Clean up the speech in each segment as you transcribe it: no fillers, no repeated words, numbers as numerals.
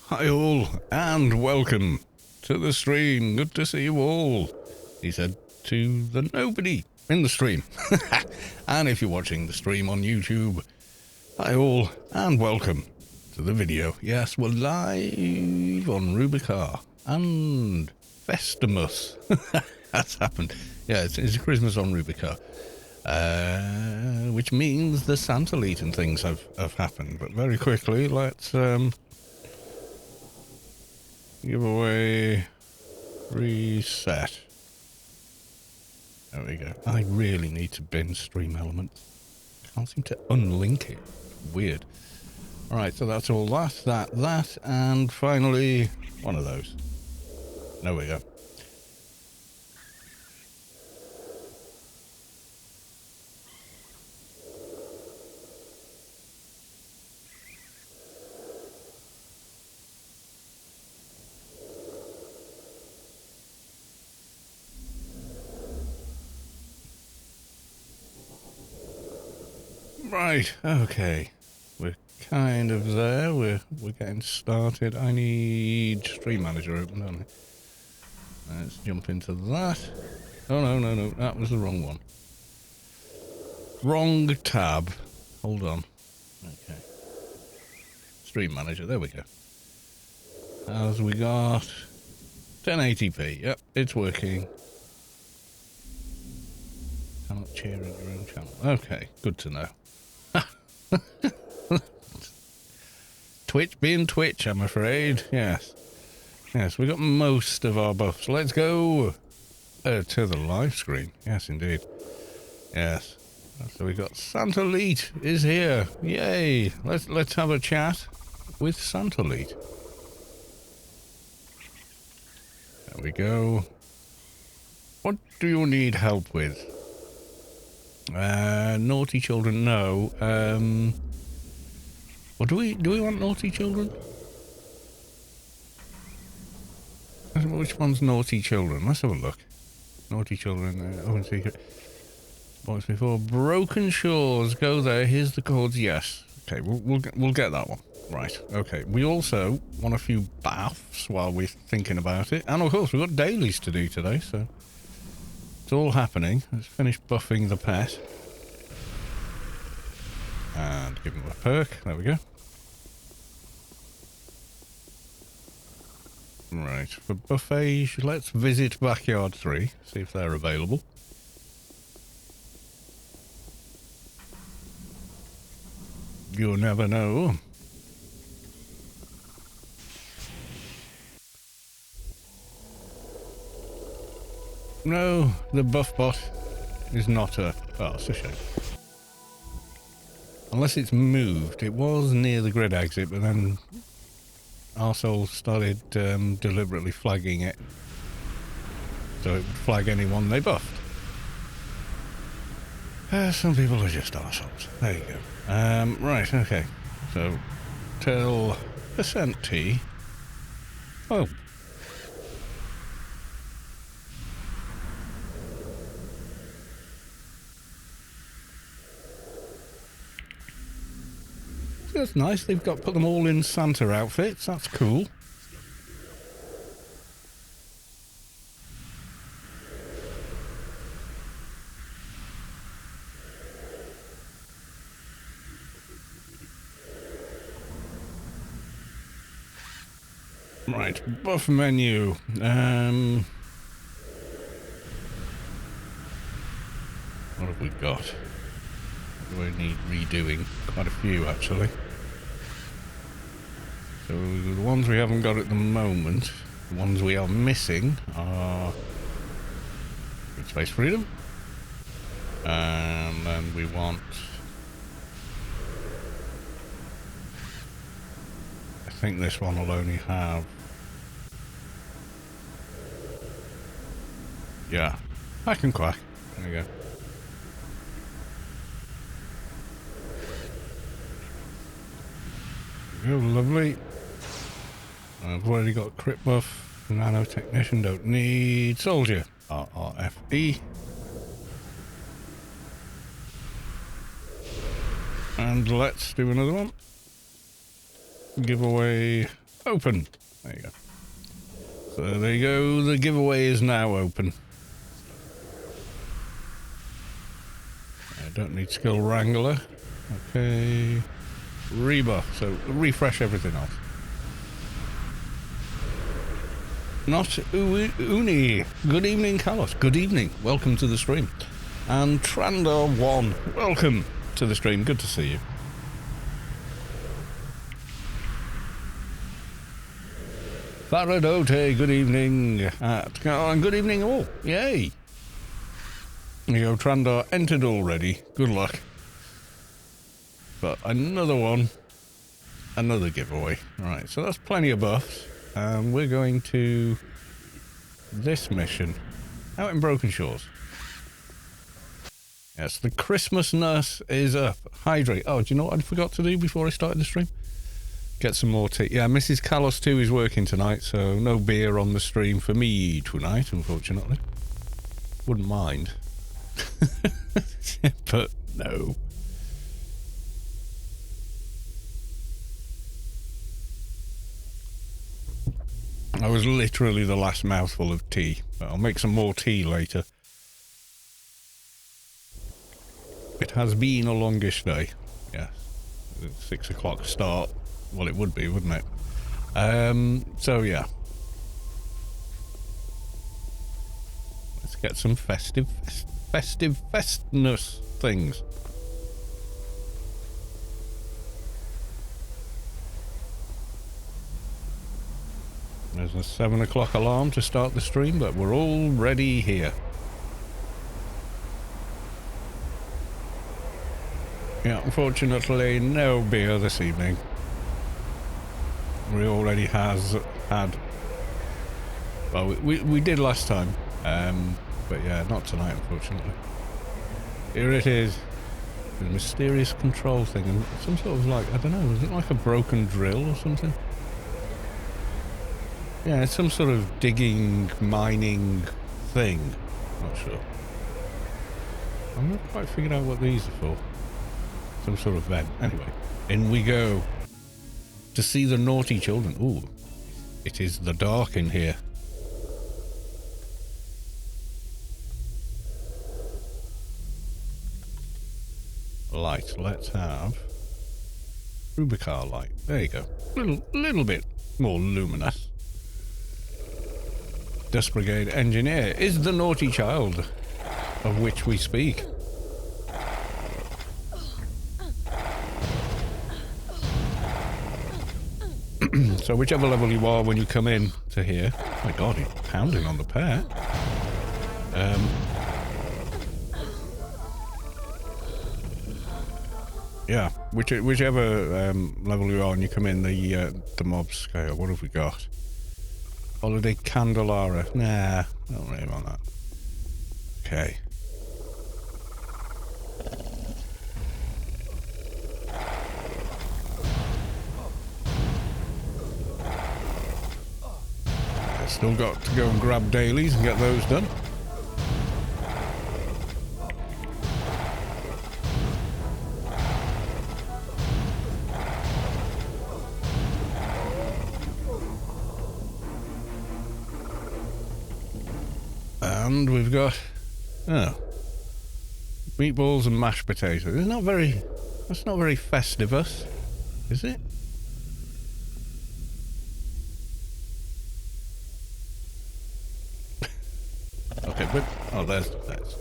Hi all, and welcome to the stream. Good to see you all, he said to the nobody in the stream. And if you're watching the stream on YouTube, hi all, and welcome to the video. Yes, we're live on Rubi-Ka and Festimus. That's happened. Yeah, it's Christmas on Rubi-Ka. Which means the Santa Leet and things have happened. But very quickly, let's giveaway reset. There we go. I really need to bin stream elements. Can't seem to unlink it. Weird. Alright, so that's all that, and finally one of those. There we go. Right, okay. We're kind of there. We're getting started. I need Stream Manager open, don't I? Let's jump into that. Oh no, that was the wrong one. Wrong tab. Hold on. Okay. Stream Manager, there we go. As we got 1080p. Yep, it's working. Cannot share in your own channel. Okay, good to know. Twitch being Twitch, I'm afraid. Yes, we got most of our buffs. Let's go to the live screen. Yes, indeed. Yes. So we got Santa Leet is here. Yay! Let's have a chat with Santa Leet. There we go. What do you need help with? Naughty children, no. Well, do we want naughty children? Which one's naughty children? Let's have a look. Naughty children, open secret. Once before, Broken Shores. Go there. Here's the codes. Yes. Okay, we'll get that one. Right. Okay. We also want a few baths while we're thinking about it, and of course we've got dailies to do today, so it's all happening. Let's finish buffing the pet. And give him a perk. There we go. Right. For buffets, let's visit Backyard 3. See if they're available. You never know. No, the buff bot is not a... Oh, it's a shame. Unless it's moved. It was near the grid exit, but then arsehole started deliberately flagging it. So it would flag anyone they buffed. Some people are just arseholes. There you go. Right, okay. So, tell %T. Oh. That's nice. They've put them all in Santa outfits. That's cool. Right, buff menu. What have we got? We need redoing quite a few, actually. So the ones we haven't got at the moment, the ones we are missing are Space Freedom, and then we want, I think this one will only have, yeah, Hack and Quack. There you go. Oh, lovely. I've already got crit buff. Nano Technician, don't need. Soldier. RRFE. And let's do another one. Giveaway Open. There you go. So there you go. The giveaway is now open. I don't need Skill Wrangler. Okay. Rebuff. So refresh everything off. Not Uni. Good evening, Carlos. Good evening. Welcome to the stream. And Trandor1. Welcome to the stream. Good to see you. Faradote, good evening. And good evening all. Yay. There you go, Trandor entered already. Good luck. But another one. Another giveaway. Right, so that's plenty of buffs. We're going to this mission. Out in Broken Shores. Yes, the Christmas nurse is up. Hydrate. Oh, do you know what I forgot to do before I started the stream? Get some more tea. Yeah, Mrs. Carlos too is working tonight, so no beer on the stream for me tonight, unfortunately. Wouldn't mind. But no. I was literally the last mouthful of tea. But I'll make some more tea later. It has been a longish day. Yes. 6 o'clock start. Well, it would be, wouldn't it? So, yeah. Let's get some festivness things. There's a 7 o'clock alarm to start the stream, but we're already here. Yeah, unfortunately, no beer this evening. We already had. Well, we did last time, but yeah, not tonight, unfortunately. Here it is, the mysterious control thing, and some sort of like, I don't know, is it like a broken drill or something? Yeah, it's some sort of digging, mining thing. Not sure. I'm not quite figured out what these are for. Some sort of vent. Anyway, in we go. To see the naughty children. Ooh, it is the dark in here. Light. Let's have Rubi-Ka light. There you go. Little bit more luminous. Dust Brigade Engineer is the naughty child of which we speak. So whichever level you are when you come in to here. Oh my god, he's pounding on the pair. Yeah, whichever level you are when you come in the mob scale. What have we got? Holiday Candelara. Nah, don't really want that. Okay. Still got to go and grab dailies and get those done. And we've got meatballs and mashed potatoes. That's not very festivus, is it? Okay, but there's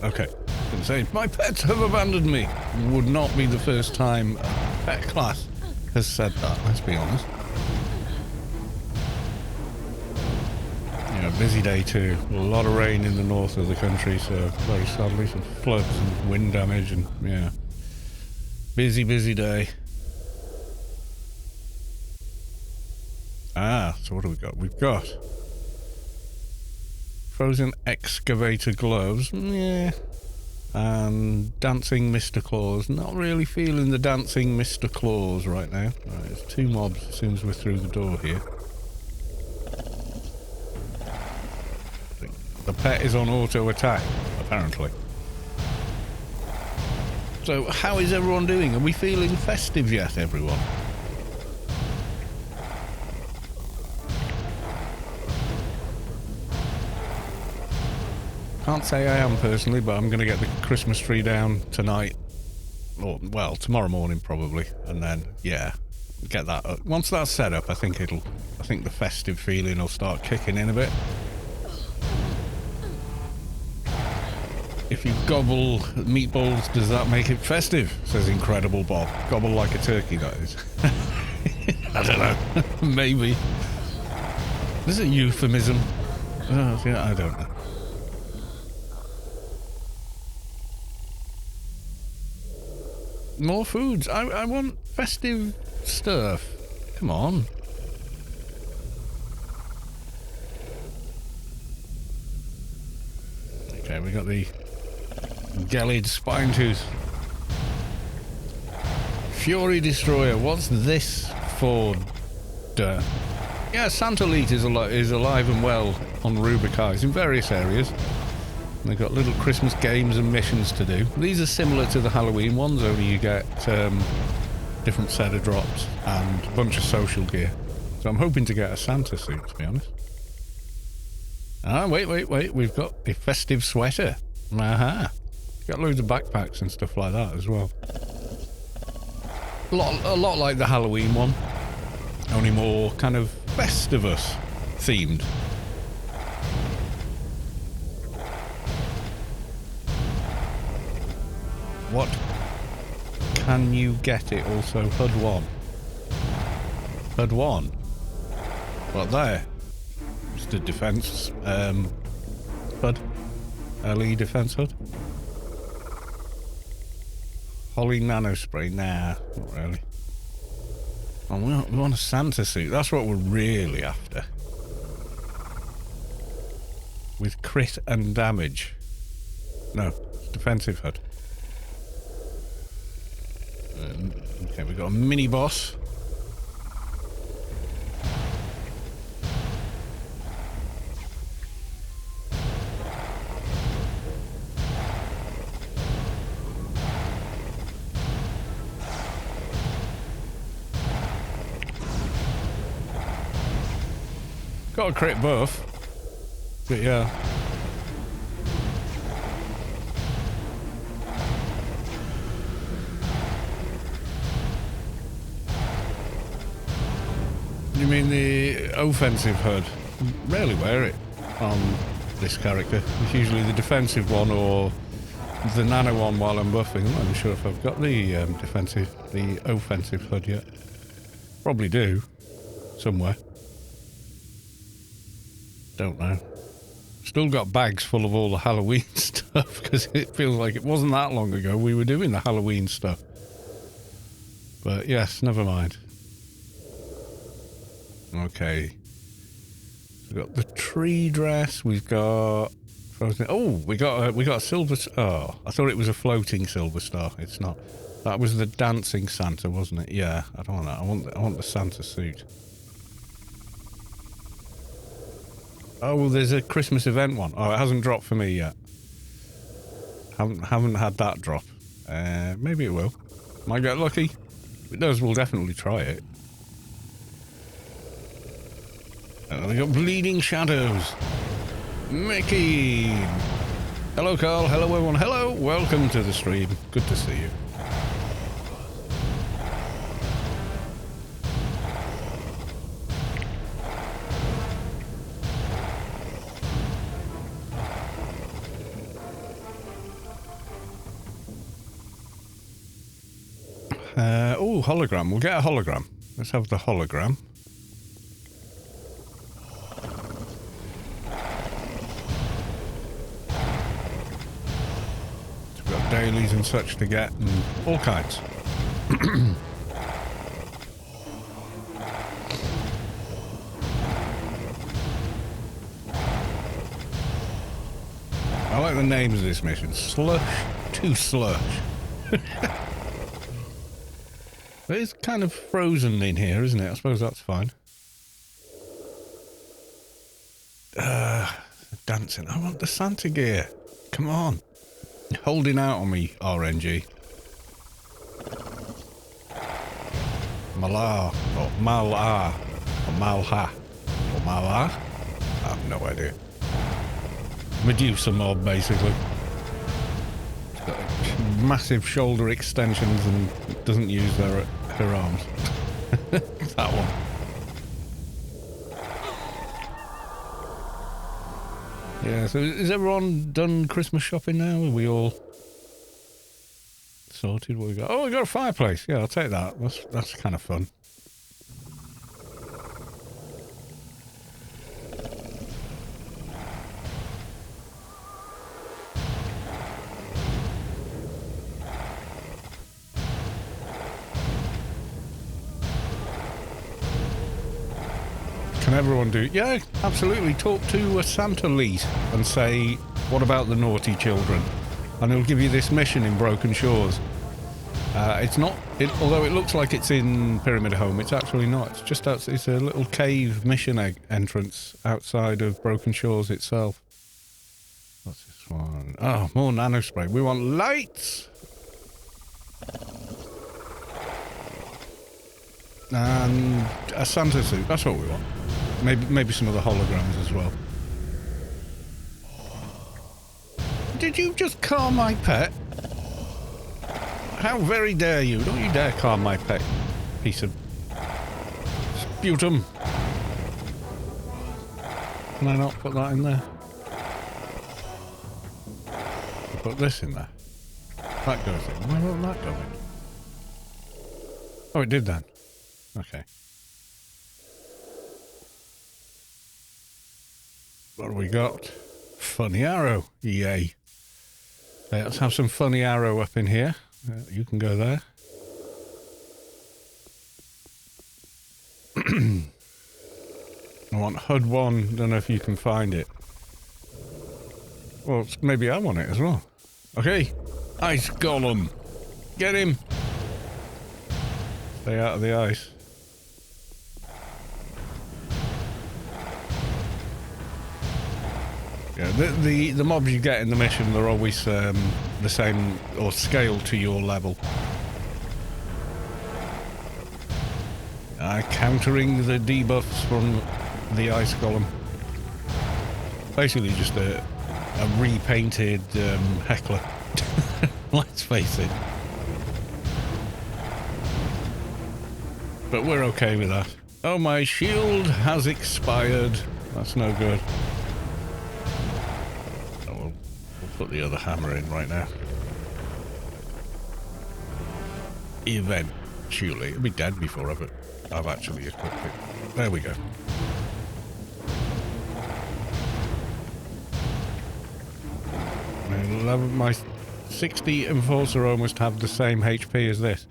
okay. I was gonna say my pets have abandoned me. Would not be the first time a pet class has said that. Let's be honest. Busy day too. A lot of rain in the north of the country, so very sadly some floods and wind damage, and yeah, busy day. So what do we got? We've got frozen excavator gloves, yeah, and dancing Mr. Claus. Not really feeling the dancing Mr. Claus right now. Right, there's 2 mobs as soon as we're through the door here. The pet is on auto attack, apparently. So, how is everyone doing? Are we feeling festive yet, everyone? Can't say I am personally, but I'm going to get the Christmas tree down tonight. Or, well, tomorrow morning probably. And then, yeah, get that up. Once that's set up, I think the festive feeling will start kicking in a bit. If you gobble meatballs, does that make it festive? Says Incredible Bob. Gobble like a turkey, that is. I don't know. Maybe. Is it a euphemism? Oh, yeah, I don't know. More foods. I want festive stuff. Come on. Okay, we got the Gallid Spine Tooth. Fury Destroyer. What's this for? Yeah, Santa Leet is alive and well on Rubi-Ka. He's in various areas. And they've got little Christmas games and missions to do. These are similar to the Halloween ones, only you get different set of drops and a bunch of social gear. So I'm hoping to get a Santa suit, to be honest. Ah, wait. We've got a festive sweater. Aha. Got loads of backpacks and stuff like that as well. A lot like the Halloween one. Only more kind of Festivus themed. What can you get it also? HUD 1. HUD 1? What there? Just a defense HUD. LE defense HUD. Holly nano spray? Nah, not really. Oh, we want a Santa suit. That's what we're really after. With crit and damage. No, defensive HUD. Okay, we've got a mini boss. Got a crit buff, but yeah. You mean the offensive HUD? Rarely wear it on this character. It's usually the defensive one or the nano one while I'm buffing. I'm not even sure if I've got the offensive HUD yet. Probably do, somewhere. Don't know. Still got bags full of all the Halloween stuff because it feels like it wasn't that long ago we were doing the Halloween stuff. But yes, never mind. Okay. We've got the tree dress. We've got frozen. Oh, we got a silver. Oh, I thought it was a floating silver star. It's not. That was the dancing Santa, wasn't it? Yeah. I don't want that. I want the Santa suit. Oh, well, there's a Christmas event one. Oh, it hasn't dropped for me yet. Haven't had that drop. Maybe it will. Might get lucky. If it does, we'll definitely try it. We got Bleeding Shadows. Mickey. Hello, Carl. Hello, everyone. Hello. Welcome to the stream. Good to see you. Oh, hologram. We'll get a hologram. Let's have the hologram. So we've got dailies and such to get, and all kinds. I like the names of this mission. Slush to Slush. It's kind of frozen in here, isn't it? I suppose that's fine. Dancing. I want the Santa gear. Come on. You're holding out on me, RNG. Malar. Or Malar. Or Malha. Or Malar? I have no idea. Medusa mob, basically. It's got massive shoulder extensions and doesn't use her arms. That one. Yeah, so is everyone done Christmas shopping now? Are we all sorted? What we got? Oh, we got a fireplace. Yeah, I'll take that. That's kind of fun. Can everyone do? Yeah, absolutely. Talk to a Santa Leet and say, what about the naughty children? And he'll give you this mission in Broken Shores. It's not, although it looks like it's in Pyramid Home, it's actually not. It's just outside, it's a little cave mission entrance outside of Broken Shores itself. What's this one? Oh, more nano spray. We want lights! And a Santa suit. That's what we want. Maybe some of the holograms as well. Did you just car my pet? How very dare you? Don't you dare car my pet, piece of sputum. Can I not put that in there? I'll put this in there. That goes in. Why won't that go in? Oh, it did then. Okay. What have we got? Funny arrow. Yay. Let's have some funny arrow up in here. You can go there. I want HUD 1. Don't know if you can find it. Well, maybe I want it as well. Okay. Ice Golem. Get him. Stay out of the ice. Yeah, the mobs you get in the mission, they're always the same or scaled to your level. Countering the debuffs from the Ice Golem. Basically just a repainted heckler. Let's face it. But we're okay with that. Oh, my shield has expired. That's no good. Put the other hammer in right now. Eventually. It'll be dead before I've actually equipped it. There we go. My 60 Enforcer almost have the same HP as this.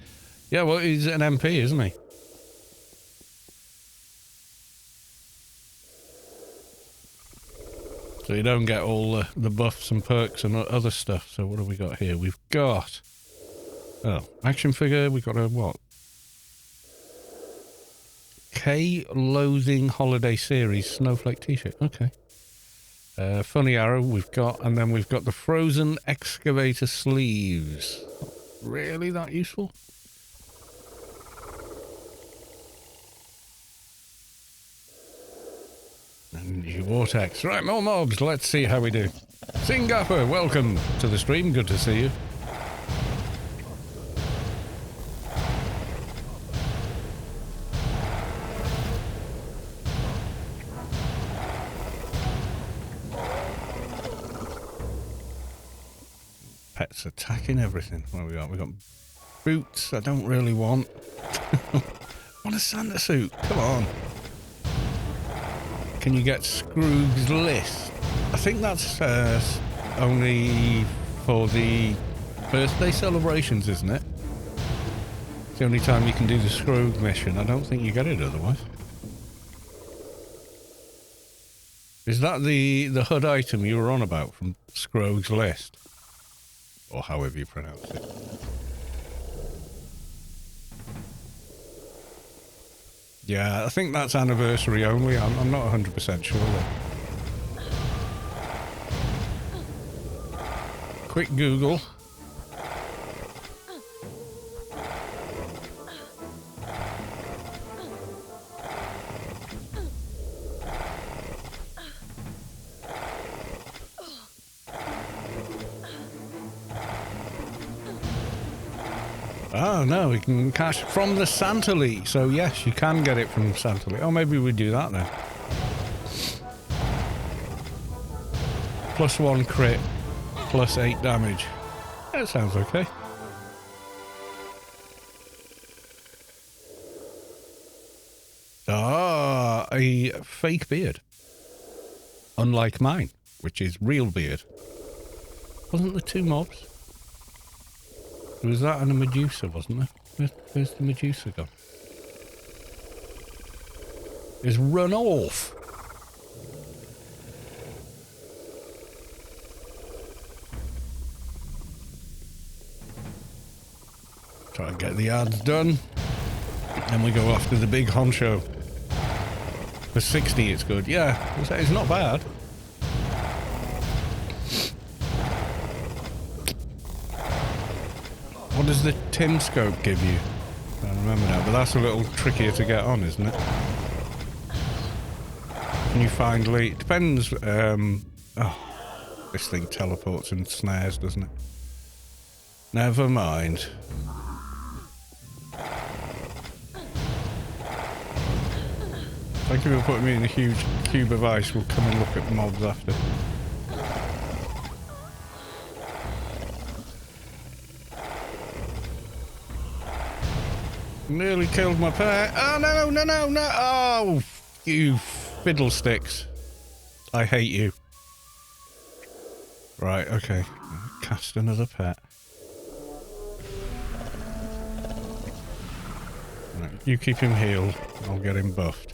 Yeah, well, he's an MP, isn't he? So you don't get all the buffs and perks and other stuff. So what have we got here? We've got... Oh, action figure. We've got a what? K-Loathing Holiday Series Snowflake t-shirt. Okay. Funny arrow we've got. And then we've got the Frozen Excavator sleeves. Really that useful? And new vortex. Right, more mobs. Let's see how we do. Singapore, welcome to the stream. Good to see you. Pets attacking everything. What have we got? We've got boots I don't really want. Want a Santa suit. Come on. Can you get Scroog's List? I think that's only for the birthday celebrations, isn't it? It's the only time you can do the Scroog mission. I don't think you get it otherwise. Is that the HUD item you were on about from Scroog's List? Or however you pronounce it. Yeah, I think that's anniversary only. I'm not 100% sure though. Quick Google. Oh, no, we can cash from the Santa Leet. So, yes, you can get it from Santa Leet. Oh, maybe we do that then. +1 crit, +8 damage. That sounds okay. Ah, a fake beard. Unlike mine, which is real beard. Wasn't there 2 mobs? There was that and a Medusa, wasn't there? Where's the Medusa gone? It's run off. Try and get the ads done. Then we go off to the big honcho. For 60 it's good. Yeah, it's not bad. What does the Tim scope give you? I don't remember now, but that's a little trickier to get on, isn't it? Can you find Leet? Depends. Oh, this thing teleports and snares, doesn't it? Never mind. Thank you for putting me in a huge cube of ice. We'll come and look at mobs after. Nearly killed my pet. Oh, no, no, no, no. Oh, you fiddlesticks. I hate you. Right, okay. Cast another pet. Right, you keep him healed. I'll get him buffed.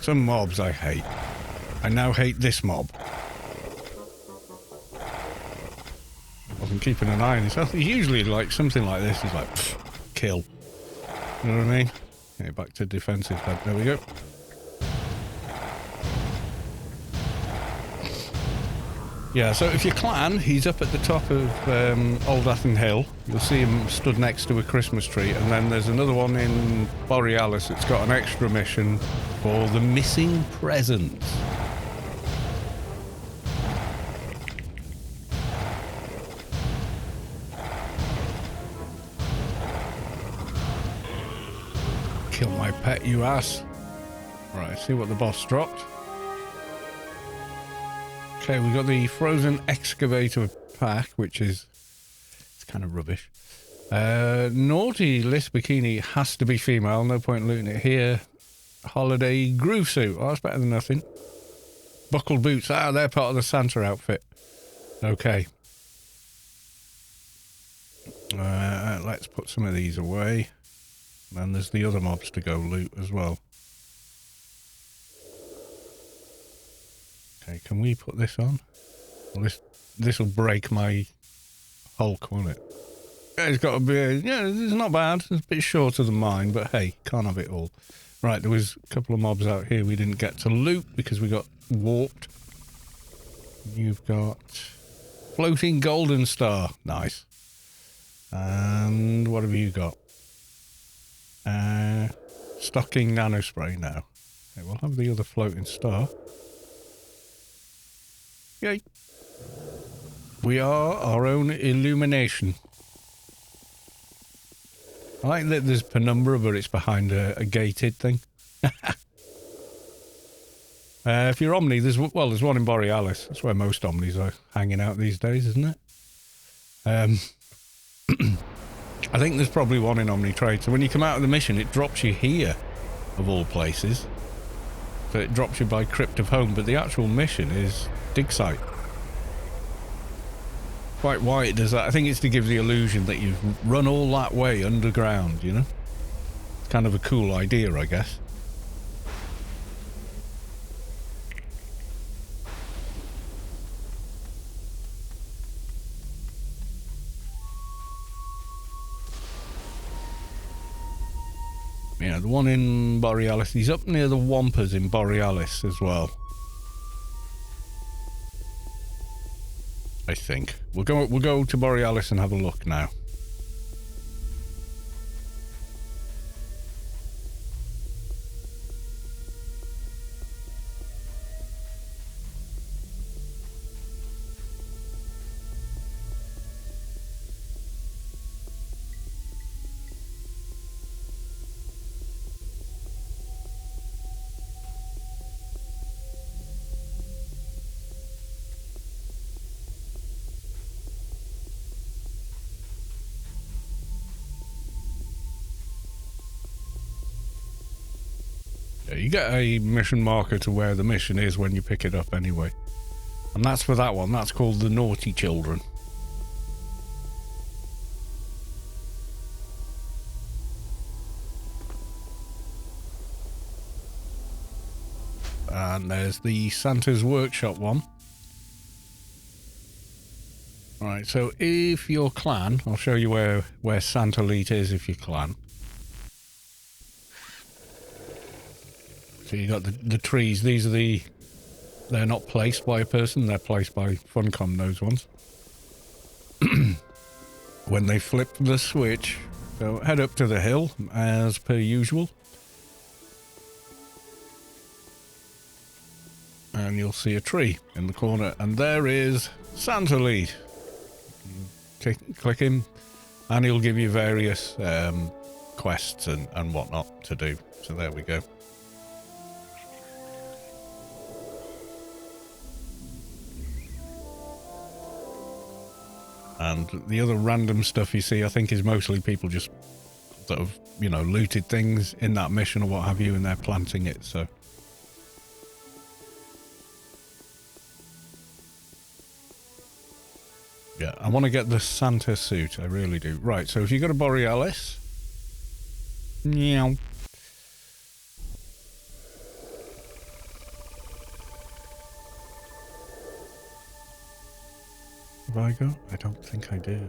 Some mobs I hate. I now hate this mob. I've been keeping an eye on himself. He's usually like something like this. He's like, pfft, kill. You know what I mean? Okay, back to defensive. There we go. Yeah, so if you clan, he's up at the top of Old Athen Hill. You'll see him stood next to a Christmas tree. And then there's another one in Borealis that's got an extra mission for the missing presents. Kill my pet, you ass. Right, see what the boss dropped. Okay, we've got the frozen excavator pack, which is it's kind of rubbish. Naughty List Bikini has to be female. No point looting it here. Holiday groove suit. Oh, that's better than nothing. Buckled boots. Ah, they're part of the Santa outfit. Okay. Let's put some of these away. And there's the other mobs to go loot as well. Okay, can we put this on? Well, this will break my Hulk, won't it? Yeah, it's got to be. Yeah, it's not bad. It's a bit shorter than mine, but hey, can't have it all. Right, there was a couple of mobs out here we didn't get to loot because we got warped. You've got floating golden star. Nice. And what have you got? Stocking nanospray now. Okay, we'll have the other floating star. Yay. We are our own illumination. I like that there's penumbra, but it's behind a gated thing. If you're Omni, there's one in Borealis. That's where most Omnis are hanging out these days, isn't it? I think there's probably one in Omni Trade. So when you come out of the mission, it drops you here, of all places. So it drops you by Crypt of Home, but the actual mission is dig site. Quite why it does that. I think it's to give the illusion that you've run all that way underground, you know? It's kind of a cool idea, I guess. Yeah, the one in Borealis, he's up near the Wampas in Borealis as well. I think. We'll go to Borealis and have a look now. Yeah, you get a mission marker to where the mission is when you pick it up anyway. And that's for that one. That's called the Naughty Children. And there's the Santa's Workshop one. Right, so if your clan, I'll show you where Santa Leet is if your clan. So you got the trees. These are they're not placed by a person, they're placed by Funcom, those ones. When they flip the switch, so head up to the hill as per usual. And you'll see a tree in the corner, and there is Santa Leet. Click him, and he'll give you various quests and whatnot to do. So there we go. And the other random stuff you see, I think, is mostly people just sort of, you know, looted things in that mission or what have you, and they're planting it, so. Yeah, I want to get the Santa suit, I really do. Right, so if you go to Borealis... Meow. Have I go? I don't think I do.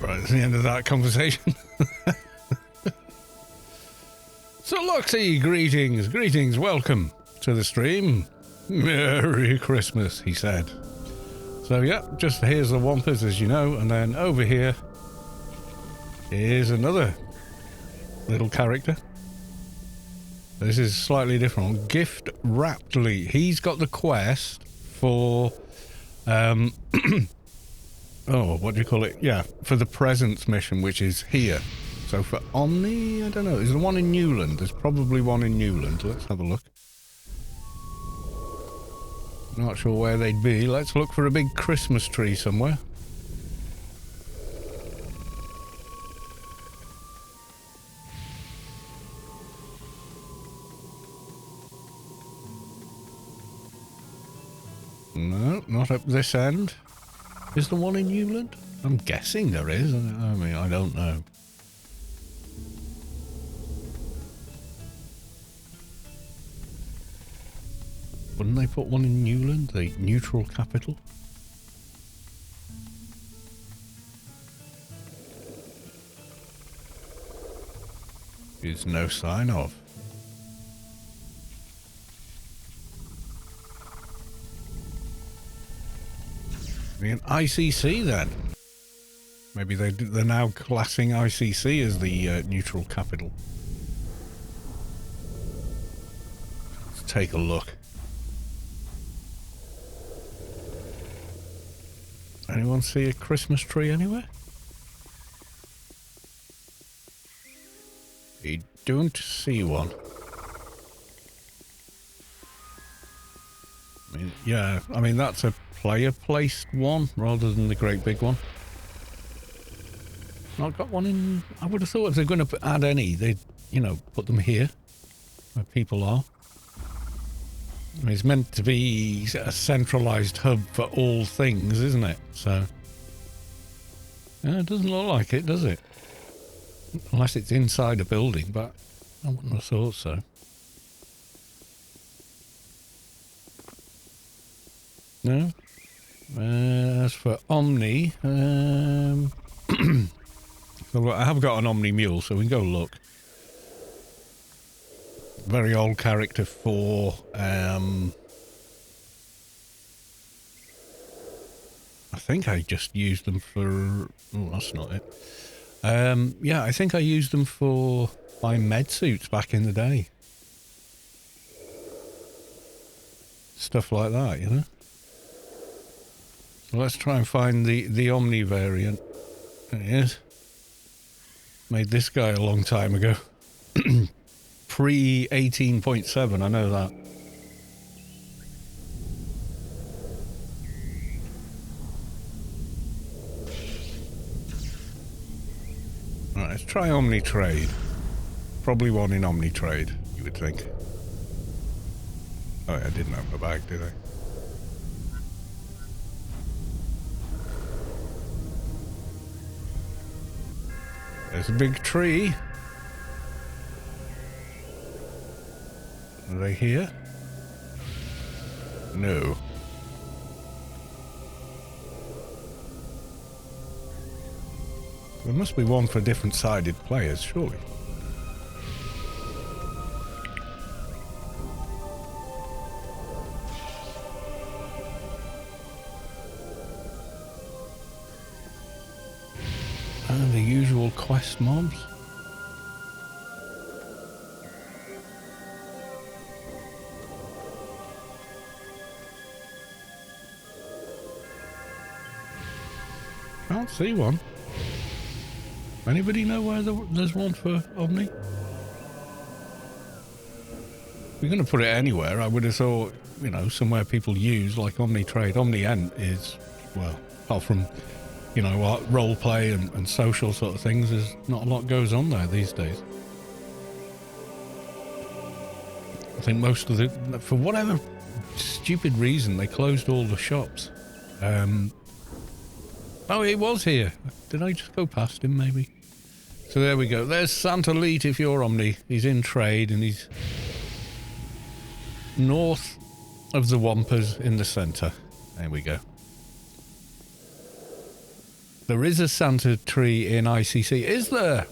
Right, that's the end of that conversation. So, Loxy, greetings, welcome to the stream. Merry Christmas, he said. So, yeah, just here's the Wampus, as you know, and then over here is another little character. This is slightly different. Gift Wrapped Leet. He's got the quest for... oh, what do you call it? Yeah, for the presents mission, which is here. So for Omni, I don't know. Is there one in Newland? There's probably one in Newland. Let's have a look. Not sure where they'd be. Let's look for a big Christmas tree somewhere. No, not up this end. Is there one in Newland? I'm guessing there is. I mean, I don't know. Wouldn't they put one in Newland, the neutral capital? There's no sign of. An ICC then. Maybe they're now classing ICC as the neutral capital. Let's take a look. Anyone see a Christmas tree anywhere? You don't see one. I mean, yeah, I mean, that's a player-placed one rather than the great big one. Not got one in... I would have thought if they're going to add any, they'd, you know, put them here, where people are. I mean, it's meant to be a centralised hub for all things, isn't it? So... yeah, it doesn't look like it, does it? Unless it's inside a building, but I wouldn't have thought so. No? As for Omni... so I have got an Omni Mule, so we can go look. Very old character for... I think I just used them for... oh, that's not it. Yeah, I think I used them for my med suits back in the day. Stuff like that, you know? So let's try and find the Omni variant. There it is. Made this guy a long time ago. Pre 18.7, I know that. Right, let's try Omni Trade. Probably one in Omni Trade, you would think. Oh yeah, I didn't have my bag, did I? There's a big tree. Are they here? No. There must be one for different sided players, surely. And the usual quest mobs. Can't see one. Anybody know where there's one for Omni? If you're going to put it anywhere, I would have thought, you know, somewhere people use, like Omni Trade. Omni End is, well, apart from, you know, role play and social sort of things, there's not a lot goes on there these days. I think most of the, for whatever stupid reason, they closed all the shops. Oh, he was here. Did I just go past him, maybe? So there we go. There's Santa Leet if you're Omni. He's in trade and he's north of the Wampers in the centre. There we go. There is a Santa tree in ICC. Is there?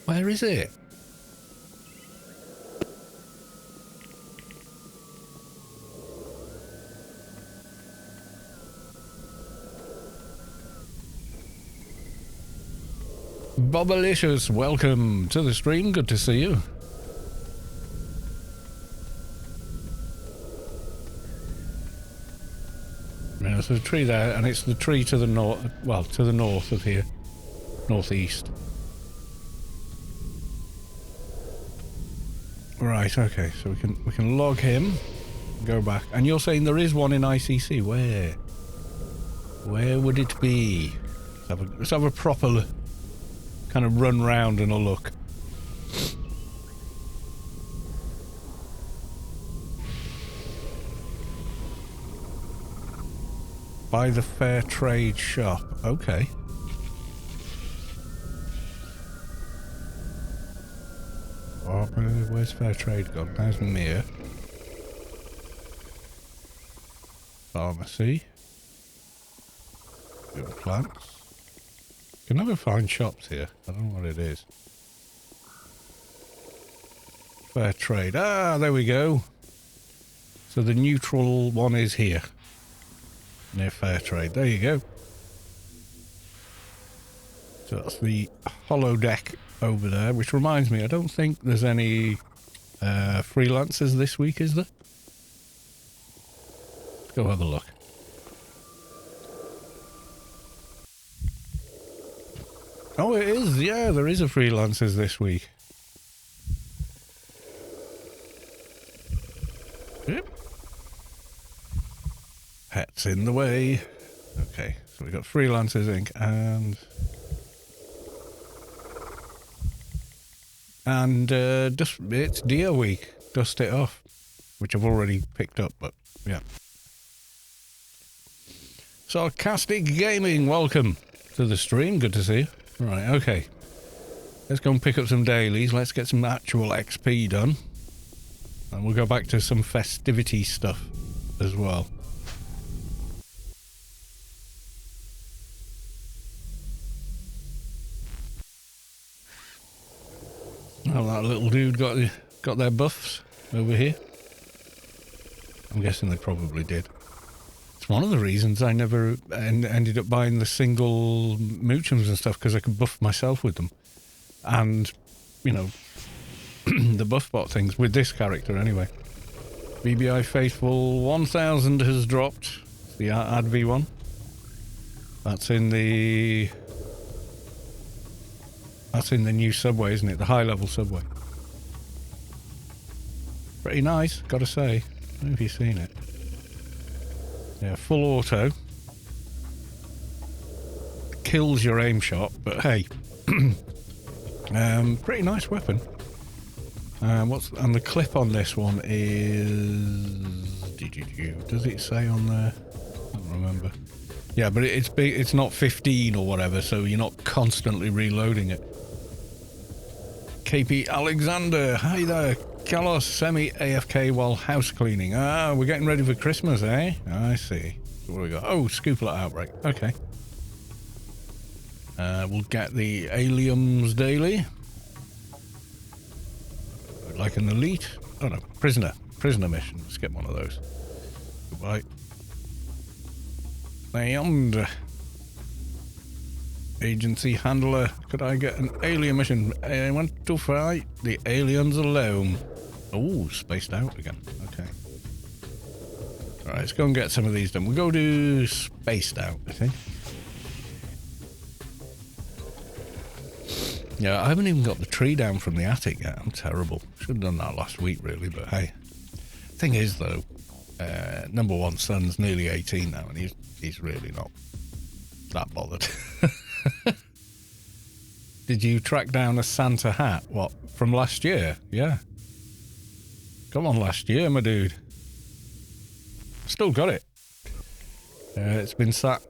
Where is it? Bobalicious, welcome to the stream. Good to see you. Yeah, there's a tree there, and it's the tree to the north, well, to the north of here, northeast. Right, okay, so we can log him, go back, and you're saying there is one in ICC. Where? Where would it be? Let's have a proper kind of run round and a look. By the Fair Trade shop. Okay. Oh, where's Fair Trade gone? There's Mere. Pharmacy. Your plants. You can never find shops here. I don't know what it is. Fair Trade. Ah, there we go. So the neutral one is here. Near Fair Trade. There you go. So that's the holodeck over there, which reminds me, I don't think there's any freelancers this week, is there? Let's go have a look. Oh, it is. Yeah, there is a freelancers this week. Yep. Pets in the way. Okay, so we've got Freelancers Inc. and it's Deer Week. Dust It Off, which I've already picked up, but yeah. Sarcastic Gaming, welcome to the stream. Good to see you. Right, okay. Let's go and pick up some dailies. Let's get some actual XP done. And we'll go back to some festivity stuff as well. Well, that little dude got their buffs over here. I'm guessing they probably did. It's one of the reasons I never ended up buying the single Moochums and stuff, because I could buff myself with them. And, you know, the buff bot things with this character anyway. BBI Faithful 1000 has dropped. The AdV one. That's in the new subway, isn't it? The high level subway. Pretty nice, gotta say. I don't know if you've seen it. Yeah, full auto. Kills your aim shot, but hey. Pretty nice weapon. And the clip on this one is... Does it say on there? I don't remember. Yeah, but it's big. It's not 15 or whatever, so you're not constantly reloading it. KP Alexander, hi there. Carlos, semi-AFK while house cleaning. Ah, we're getting ready for Christmas, eh? I see. What do we got? Oh, Scooplet Outbreak. Okay. We'll get the Aliens daily. Like an elite. Oh no, prisoner mission. Let's get one of those. Goodbye. And agency handler. Could I get an alien mission? I want to fight the aliens alone. Oh, spaced out again. Okay. Alright, let's go and get some of these done. We'll go to spaced out, I think. Yeah, I haven't even got the tree down from the attic yet. I'm terrible. Should have done that last week, really, but hey. Thing is, though, number one son's nearly 18 now, and he's really not that bothered. Did you track down a Santa hat? What, from last year? Yeah. Come on, last year, my dude. Still got it. It's been sat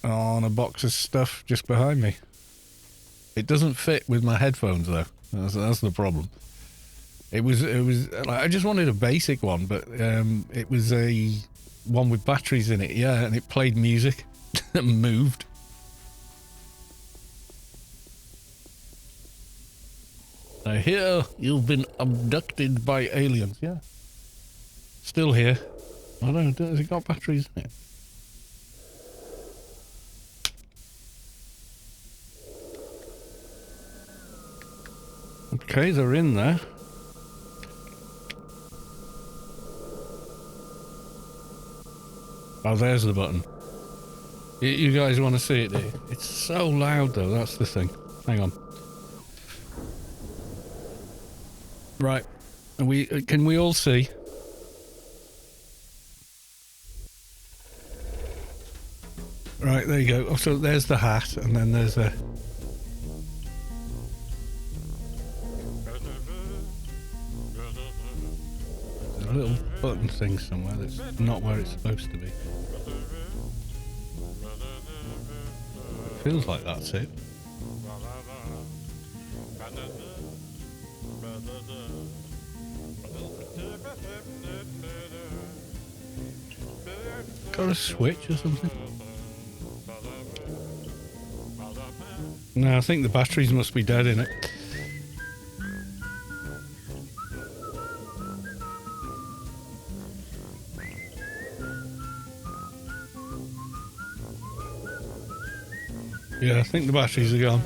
on a box of stuff just behind me. It doesn't fit with my headphones, though. That's the problem. It was like, I just wanted a basic one, but it was a one with batteries in it, yeah, and it played music and moved. I hear you've been abducted by aliens, yeah. Still here. I don't know, has it got batteries in it? Okay, they're in there. Oh, there's the button. You guys want to see it, do you? It's so loud, though. That's the thing. Hang on. Right. Can we all see? Right, there you go. Oh, so there's the hat, and then there's a... a little button thing somewhere that's not where it's supposed to be. Feels like that's it. Got a switch or something? No, I think the batteries must be dead in it. Yeah, I think the batteries are gone.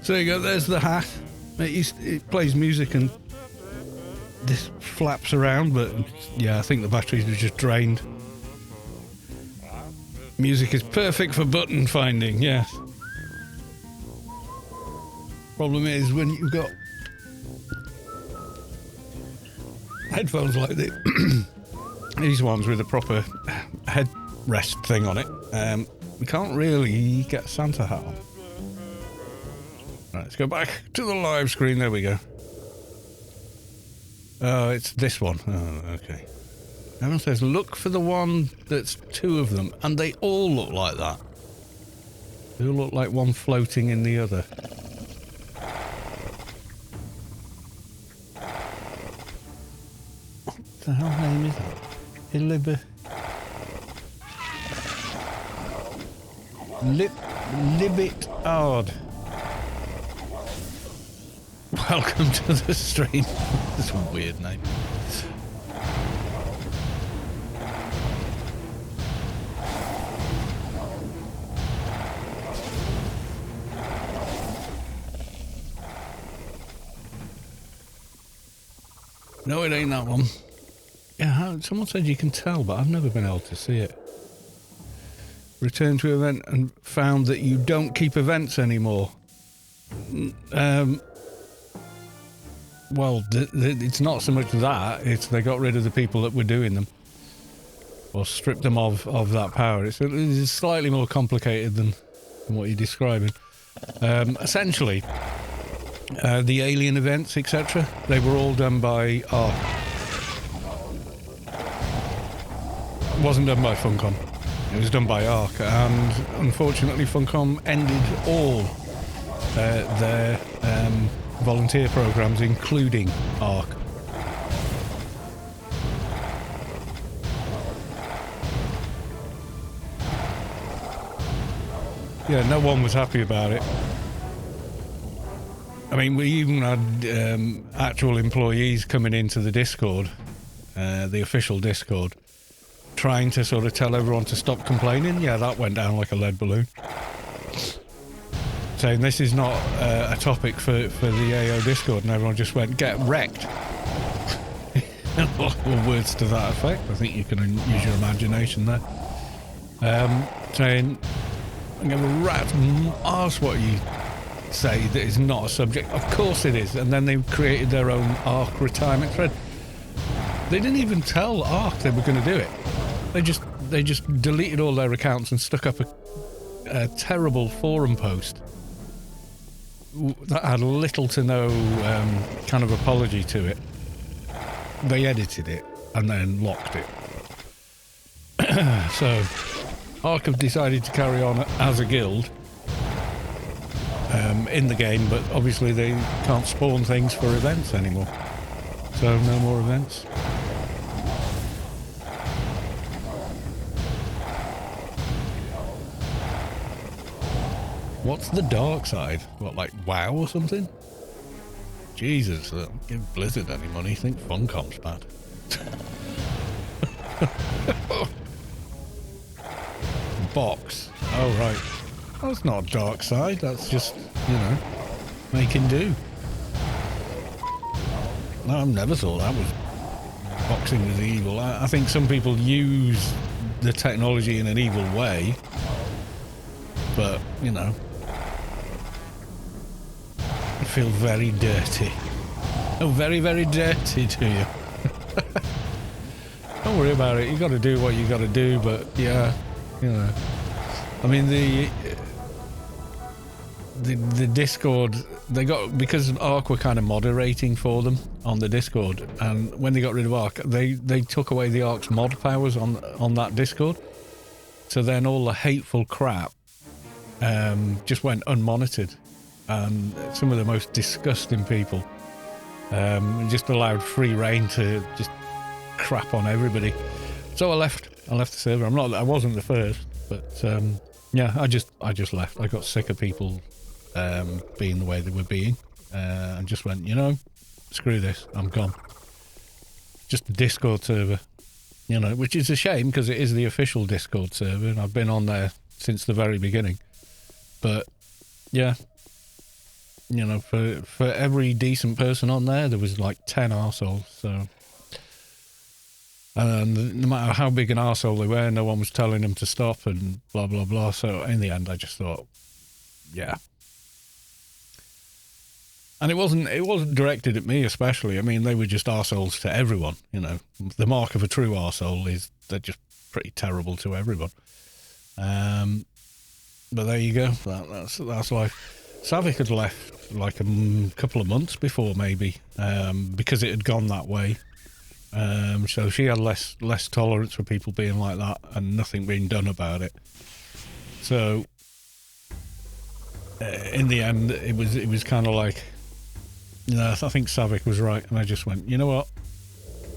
So there you go, there's the hat. It plays music and this flaps around, but yeah, I think the batteries are just drained. Music is perfect for button finding, yes. Problem is, when you've got headphones like this, these ones with a proper headrest thing on it, we can't really get Santa hat on. Right, let's go back to the live screen. There we go. Oh, it's this one. Oh, okay. Everyone says, look for the one that's two of them, and they all look like that. They all look like one floating in the other. What the hell name is that? Libit Ard. Welcome to the stream. That's a weird name. No, it ain't that one. Yeah, someone said you can tell, but I've never been able to see it. Returned to event and found that you don't keep events anymore. Well, it's not so much that, it's they got rid of the people that were doing them. Or stripped them of that power. It's slightly more complicated than what you're describing. Essentially, the alien events, etc., they were all done by Arc. It wasn't done by Funcom. It was done by Arc, and unfortunately Funcom ended all their volunteer programs, including Arc. Yeah, no one was happy about it. I mean, we even had actual employees coming into the Discord, the official Discord, trying to sort of tell everyone to stop complaining. Yeah, that went down like a lead balloon. Saying this is not a topic for the AO Discord, and everyone just went, get wrecked. Or words to that effect. I think you can use your imagination there. Saying, I'm going to rat's arse what you say that is not a subject. Of course it is. And then they created their own Arc retirement thread. They didn't even tell Arc they were going to do it. They just deleted all their accounts and stuck up a terrible forum post that had little to no kind of apology to it. They edited it and then locked it. So Arc have decided to carry on as a guild in the game, but obviously they can't spawn things for events anymore. So no more events. What's the dark side? What, like WoW or something? Jesus, give Blizzard any money. Think Funcom's bad. Box. Oh, right. That's not a dark side. That's just, you know, making do. No, I've never thought that was boxing was evil. I think some people use the technology in an evil way, but, you know, I feel very dirty. Oh, very, very dirty to you. Don't worry about it. You got to do what you got to do, but yeah, you know. I mean, the Discord, they got, because Arc were kind of moderating for them on the Discord, and when they got rid of Arc, they took away the Arc's mod powers on that Discord. So then all the hateful crap just went unmonitored, and some of the most disgusting people just allowed free reign to just crap on everybody. So I left the server. I wasn't the first, but yeah, I just left. I got sick of people being the way they were being, and just went, you know, screw this, I'm gone. Just a Discord server, you know, which is a shame because it is the official Discord server, and I've been on there since the very beginning. But yeah, you know, for every decent person on there was like 10 arseholes. So, and no matter how big an arsehole they were, no one was telling them to stop and blah blah blah. So in the end, I just thought, yeah, And it wasn't directed at me especially. I mean, they were just arseholes to everyone, you know. The mark of a true arsehole is they're just pretty terrible to everyone. But there you go. That's life. Savick had left like a couple of months before, maybe, because it had gone that way. So she had less tolerance for people being like that and nothing being done about it. So in the end, it was kind of like, you know, I think Savick was right, and I just went, you know what?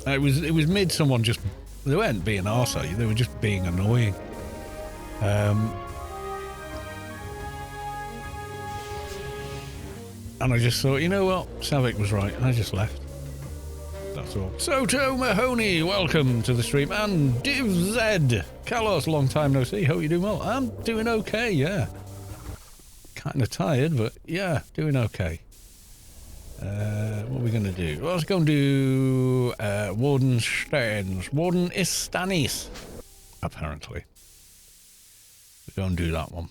It was mid someone just, they weren't being arsehole, they were just being annoying. And I just thought, you know what? Savick was right, and I just left. That's all. Soto Mahoney, welcome to the stream. And Div Z. Carlos, long time no see. Hope you're doing well. I'm doing okay, yeah. Kind of tired, but yeah, doing okay. What are we going to do? Well, let's go and do Warden Stains. Warden Istanis, apparently. We'll go and do that one.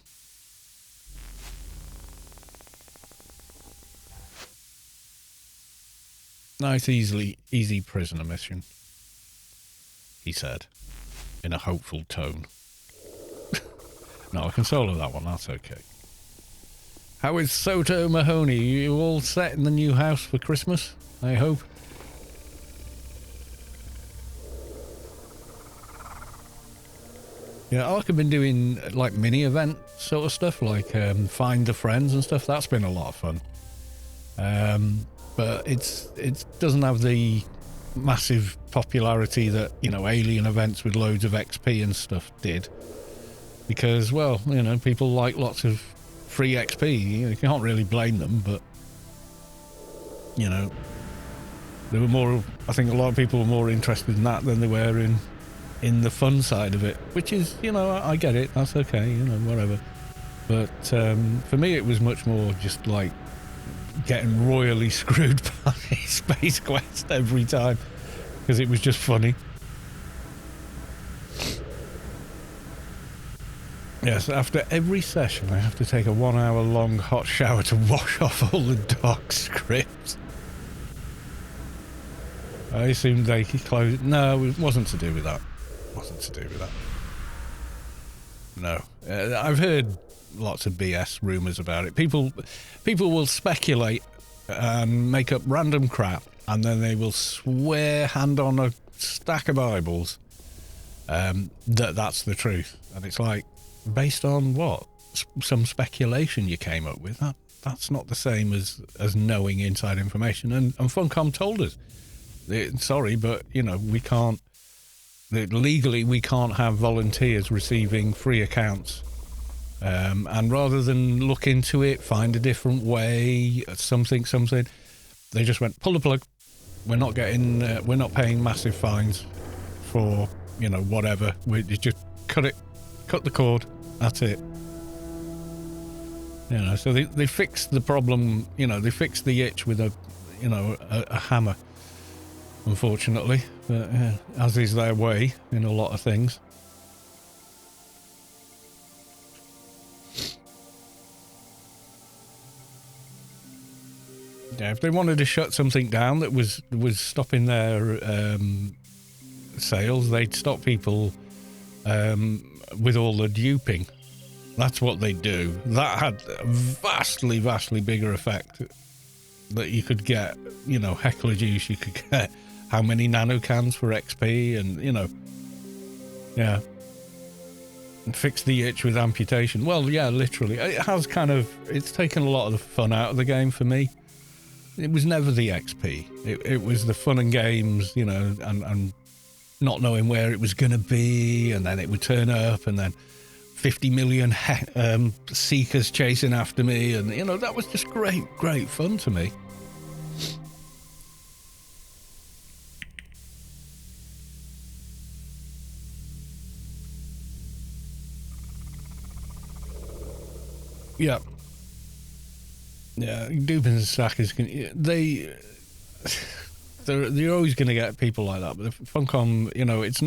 Nice, easy prisoner mission, he said, in a hopeful tone. No, I can solo that one, that's okay. How is Soto Mahoney? You all set in the new house for Christmas, I hope? Yeah, like I've been doing like mini event sort of stuff, like Find the Friends and stuff. That's been a lot of fun. But it doesn't have the massive popularity that, you know, alien events with loads of XP and stuff did. Because, well, you know, people like lots of free XP. You can't really blame them, but, you know, they were more, I think a lot of people were more interested in that than they were in the fun side of it, which is, you know, I get it. That's okay, you know, whatever. But for me, it was much more just like getting royally screwed by Space Quest every time, because it was just funny. Yes, after every session I have to take a 1 hour long hot shower to wash off all the dark scripts. I assumed they closed. No, it wasn't to do with that. No. I've heard lots of BS rumours about it. People will speculate and make up random crap, and then they will swear hand on a stack of Bibles that's the truth. And it's like, based on what? Some speculation you came up with? That's not the same as knowing inside information. And Funcom told us, sorry, but, you know, we can't, legally we can't have volunteers receiving free accounts. And rather than look into it, find a different way, something, they just went, pull the plug. We're not paying massive fines for, you know, whatever. We just cut the cord. That's it. You know, so they fixed the problem, you know, they fixed the itch with a hammer, unfortunately, but, as is their way in a lot of things. Yeah, if they wanted to shut something down that was stopping their sales, they'd stop people with all the duping. That's what they do. That had a vastly bigger effect that you could get, you know, heckler juice, you could get how many nanocans for XP, and, you know, yeah. And fix the itch with amputation. Well, yeah, literally. It has it's taken a lot of the fun out of the game for me. It was never the XP. It was the fun and games, you know, and not knowing where it was going to be, and then it would turn up, and then 50 million seekers chasing after me, and, you know, that was just great fun to me. Yeah. Yeah, duping and sackers, they're always going to get people like that. But Funcom, you know, it's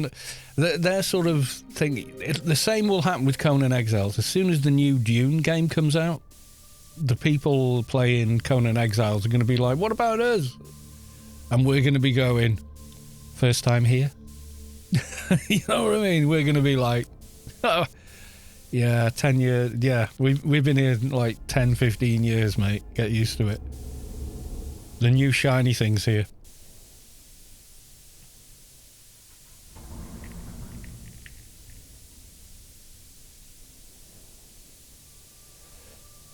their sort of thing. The same will happen with Conan Exiles. As soon as the new Dune game comes out, the people playing Conan Exiles are going to be like, what about us? And we're going to be going, first time here? You know what I mean? We're going to be like, oh, yeah, 10 years. Yeah, we've been here like 10, 15 years, mate. Get used to it. The new shiny thing's here.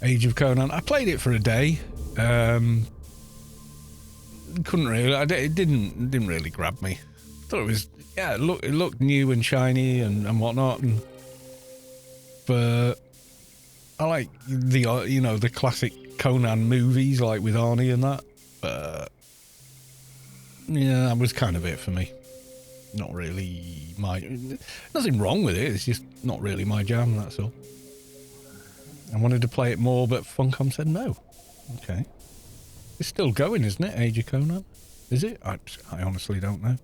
Age of Conan. I played it for a day. Couldn't really. It didn't really grab me. Thought it was, yeah. It looked new and shiny and whatnot. But I like the classic Conan movies, like with Arnie and that. But yeah, that was kind of it for me. Not really nothing wrong with it. It's just not really my jam. That's all. I wanted to play it more, but Funcom said no. Okay. It's still going, isn't it, Age of Conan? Is it? I honestly don't know.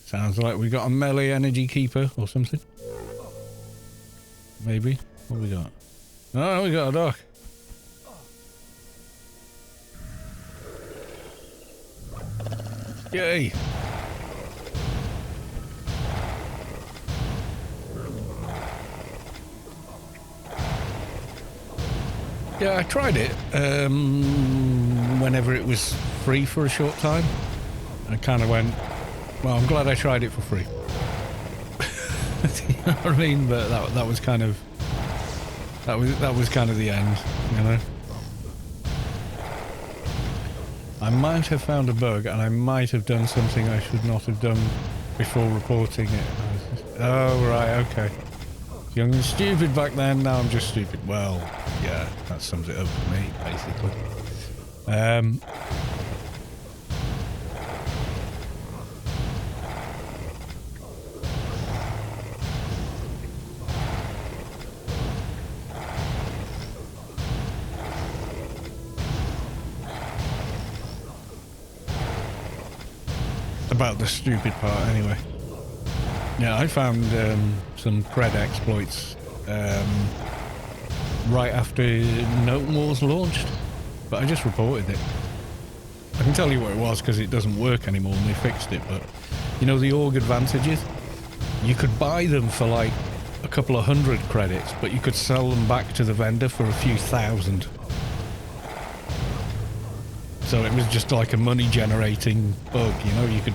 Sounds like we got a melee energy keeper or something. Maybe. What we got? Oh, we got a dog. Yay. Yeah, I tried it whenever it was free for a short time. I kind of went, well, I'm glad I tried it for free. You know what I mean? But that was kind of that was kind of the end, you know. I might have found a bug, and I might have done something I should not have done before reporting it. Oh right, okay. Young and stupid back then, now I'm just stupid. Well, yeah, that sums it up for me, basically. About the stupid part, anyway. Yeah, I found some cred exploits right after Note Wars launched, but I just reported it. I can tell you what it was because it doesn't work anymore and they fixed it, but you know the org advantages? You could buy them for like a couple of hundred credits, but you could sell them back to the vendor for a few thousand. So it was just like a money generating bug, you know, you could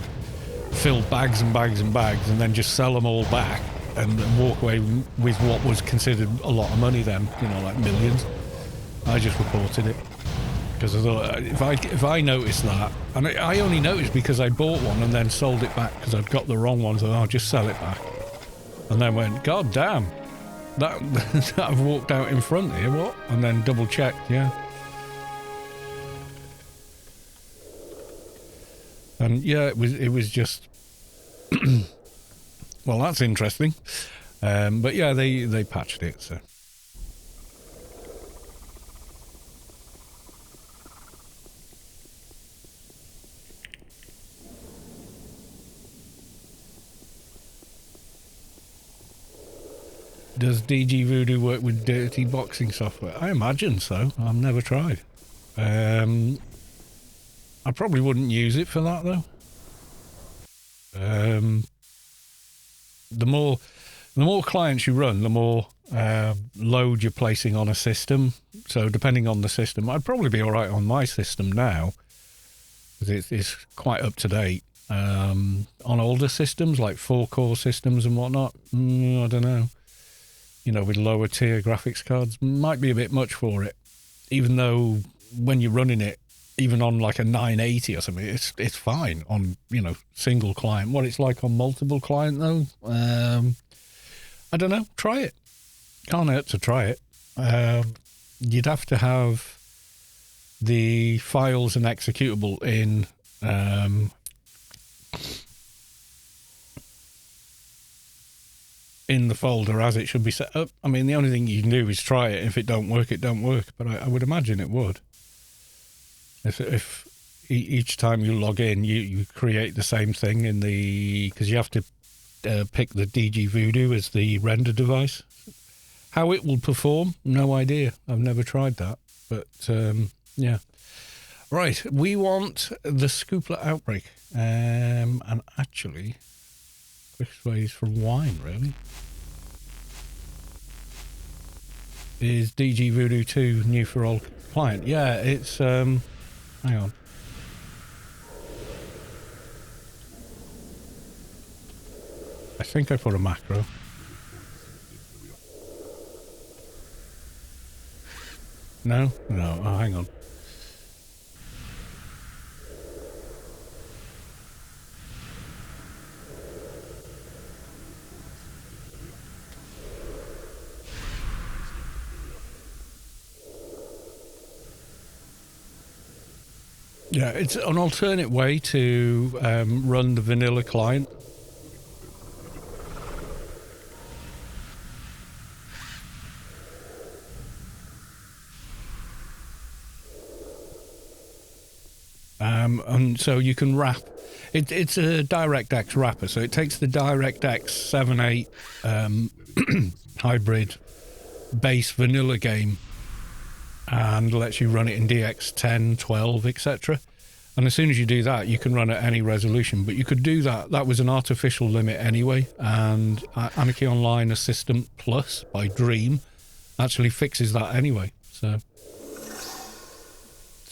fill bags and bags and bags and then just sell them all back and walk away with what was considered a lot of money then, you know, like millions. I just reported it because I thought if I noticed that, and I only noticed because I bought one and then sold it back because I'd got the wrong one, so I'll just sell it back. And then went, God damn, that I've walked out in front here, what? And then double checked, yeah. And yeah, it was just well, that's interesting. But yeah, they patched it, so. Does DG Voodoo work with dirty boxing software? I imagine so. I've never tried. I probably wouldn't use it for that though. The more clients you run, the more load you're placing on a system. So depending on the system, I'd probably be all right on my system now because it's quite up to date. On older systems like 4-core systems and whatnot, I don't know. You know, with lower tier graphics cards, might be a bit much for it. Even though when you're running it, even on like a 980 or something, it's fine on, you know, single client. What it's like on multiple client though, I don't know. Try it. Can't hurt to try it. You'd have to have the files and executable in the folder as it should be set up. I mean, the only thing you can do is try it. If it don't work, it don't work. But I would imagine it would. If each time you log in, you create the same thing in the... Because you have to pick the DG Voodoo as the render device. How it will perform, no idea. I've never tried that. But, yeah. Right, we want the Scooplet Outbreak. And actually, quickest ways from wine, really. Is DG Voodoo 2 new for all client? Yeah, it's, hang on. I think I put a macro. No? No, oh, hang on. Yeah, it's an alternate way to run the vanilla client. And so you can wrap. It's a DirectX wrapper, so it takes the DirectX 7.8 hybrid base vanilla game and lets you run it in DX 10, 12, etc. And as soon as you do that, you can run at any resolution. But you could do that. That was an artificial limit anyway. And Anarchy Online Assistant Plus by Dream actually fixes that anyway. So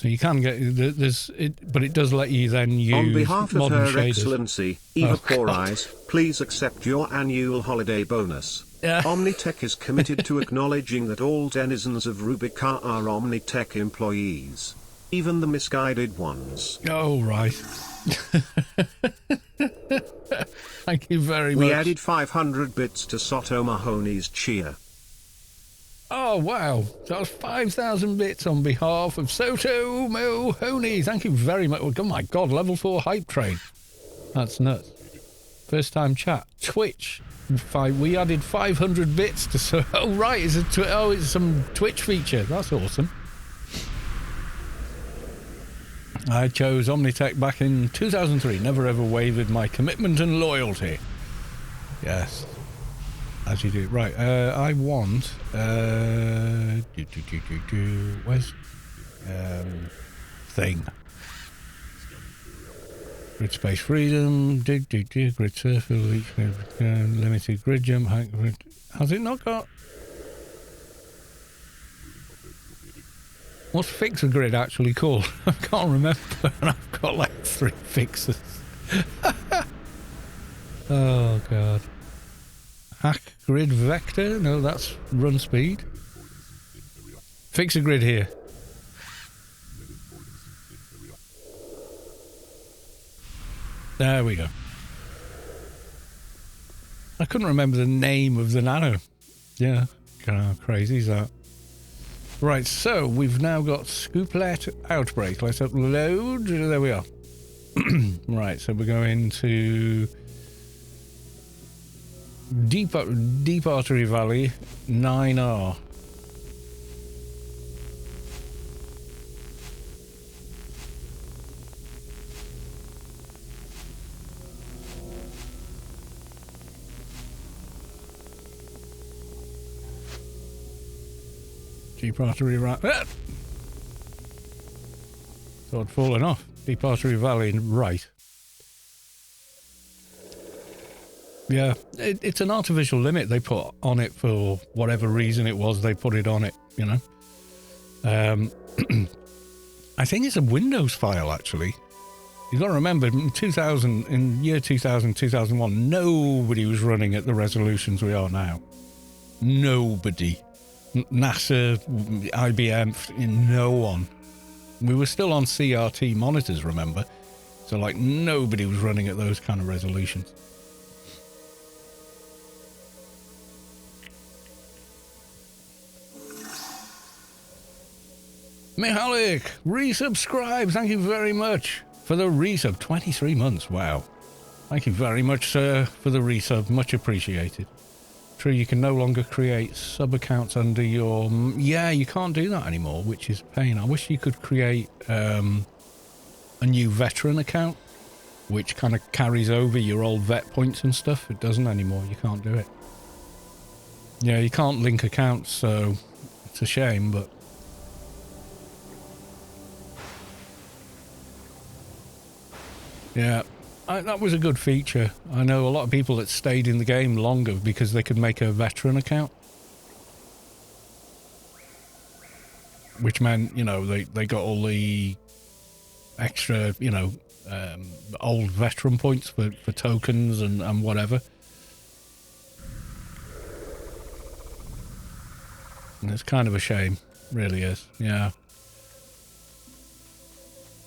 you can get but it does let you then use on behalf of Her shaders. Excellency Eva Eyes, please accept your annual holiday bonus. Yeah. Omnitech is committed to acknowledging that all denizens of Rubi-Ka are Omnitech employees, even the misguided ones. Oh, right. Thank you very much. We added 500 bits to Soto Mahoney's cheer. Oh, wow. That was 5,000 bits on behalf of Soto Mahoney. Thank you very much. Oh, my God, level 4 hype train. That's nuts. First time chat. Twitch. We added 500 bits to... Oh, right. It's some Twitch feature. That's awesome. I chose Omnitech back in 2003. Never ever wavered my commitment and loyalty. Yes. As you do. Right, I want... Where's... thing. Grid space freedom, grid surface, limited grid jump, has it not got... What's fix a grid actually called? I can't remember, and I've got like 3 fixes. Oh, God. Hack grid vector? No, that's run speed. Fix a grid here. There we go. I couldn't remember the name of the nano. Yeah, how crazy is that? Right, so we've now got Scooplet Outbreak. Let's upload. There we are. Right, so we're going to Deep Artery Valley 9R. Deep Artery Thought I'd fallen off. Deep Artery Valley right. Yeah, it's an artificial limit they put on it for whatever reason it was they put it on it, you know. I think it's a Windows file, actually. You've got to remember, in year 2000, 2001, nobody was running at the resolutions we are now. Nobody. NASA, IBM, no one. We were still on CRT monitors, remember? So, like, nobody was running at those kind of resolutions. Mihalik, resubscribe. Thank you very much for the resub. 23 months. Wow. Thank you very much, sir, for the resub. Much appreciated. True, you can no longer create sub-accounts under your... Yeah, you can't do that anymore, which is a pain. I wish you could create a new veteran account which kind of carries over your old vet points and stuff. It doesn't anymore. You can't do it. Yeah, you can't link accounts, so it's a shame, but... Yeah, that was a good feature. I know a lot of people that stayed in the game longer because they could make a veteran account. Which meant, you know, they got all the extra, you know, old veteran points for tokens and whatever. And it's kind of a shame, really is, yeah.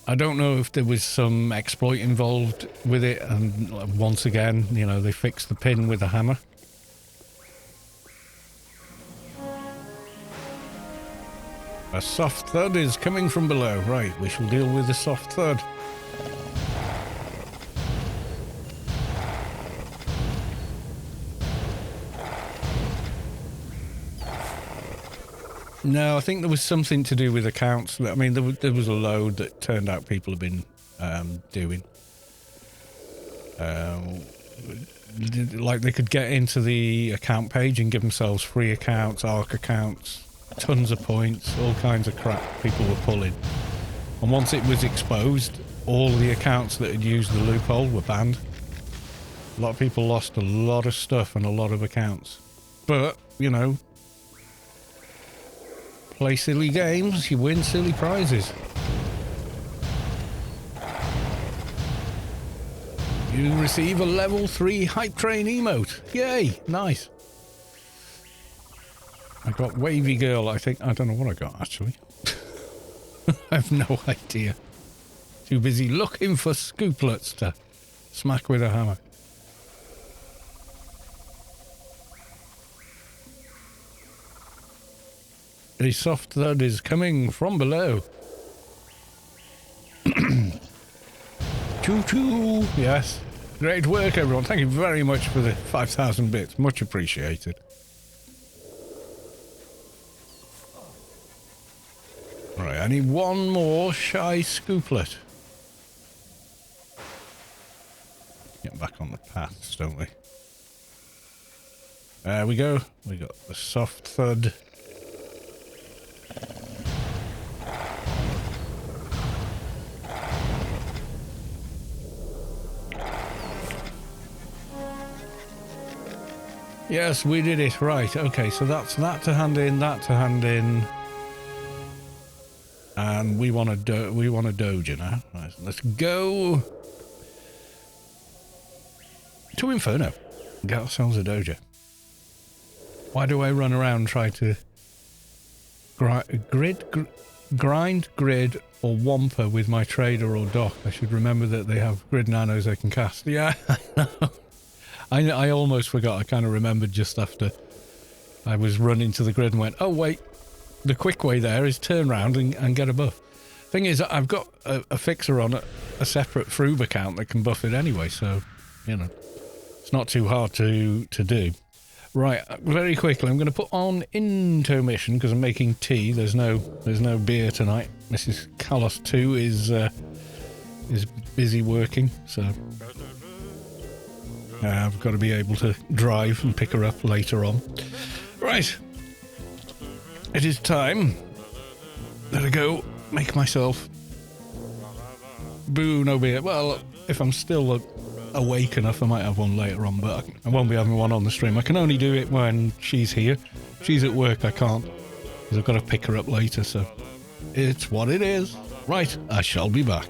I don't know if there was some exploit involved with it, and once again, you know, they fixed the pin with a hammer. A soft thud is coming from below. Right, we shall deal with the soft thud. No, I think there was something to do with accounts. I mean, there was a load that turned out people have been doing. Like they could get into the account page and give themselves free accounts, ARC accounts, tons of points, all kinds of crap people were pulling. And once it was exposed, all the accounts that had used the loophole were banned. A lot of people lost a lot of stuff and a lot of accounts. But, you know, play silly games, you win silly prizes. You receive a level 3 hype train emote. Yay, nice. I got Wavy Girl, I think. I don't know what I got, actually. I have no idea. Too busy looking for scooplets to smack with a hammer. A soft thud is coming from below. Choo-choo! Yes. Great work, everyone. Thank you very much for the 5,000 bits. Much appreciated. Right, I need one more shy scooplet. Get back on the paths, don't we? There we go. We got the soft thud. Yes, we did it. Right, okay, so that's that to hand in, that to hand in. And we want a Doja now. Right, let's go to Inferno. Get ourselves a Doja. Why do I run around trying to grind, grid, or wamper with my trader or dock? I should remember that they have grid nanos I can cast. Yeah, I know. I almost forgot. I kind of remembered just after I was running to the grid and went, oh wait, the quick way there is turn round and get a buff. Thing is, I've got a fixer on a separate Frube account that can buff it anyway, so, you know, it's not too hard to do. Right, very quickly, I'm going to put on intermission because I'm making tea. There's no beer tonight. Mrs. Carlos 2 is busy working, so I've got to be able to drive and pick her up later on. Right, it is time. Let I go make myself. Boo, no beer. Well, if I'm still awake enough, I might have one later on, but I won't be having one on the stream. I can only do it when she's here. If she's at work, I can't, because I've got to pick her up later, so it's what it is. Right, I shall be back.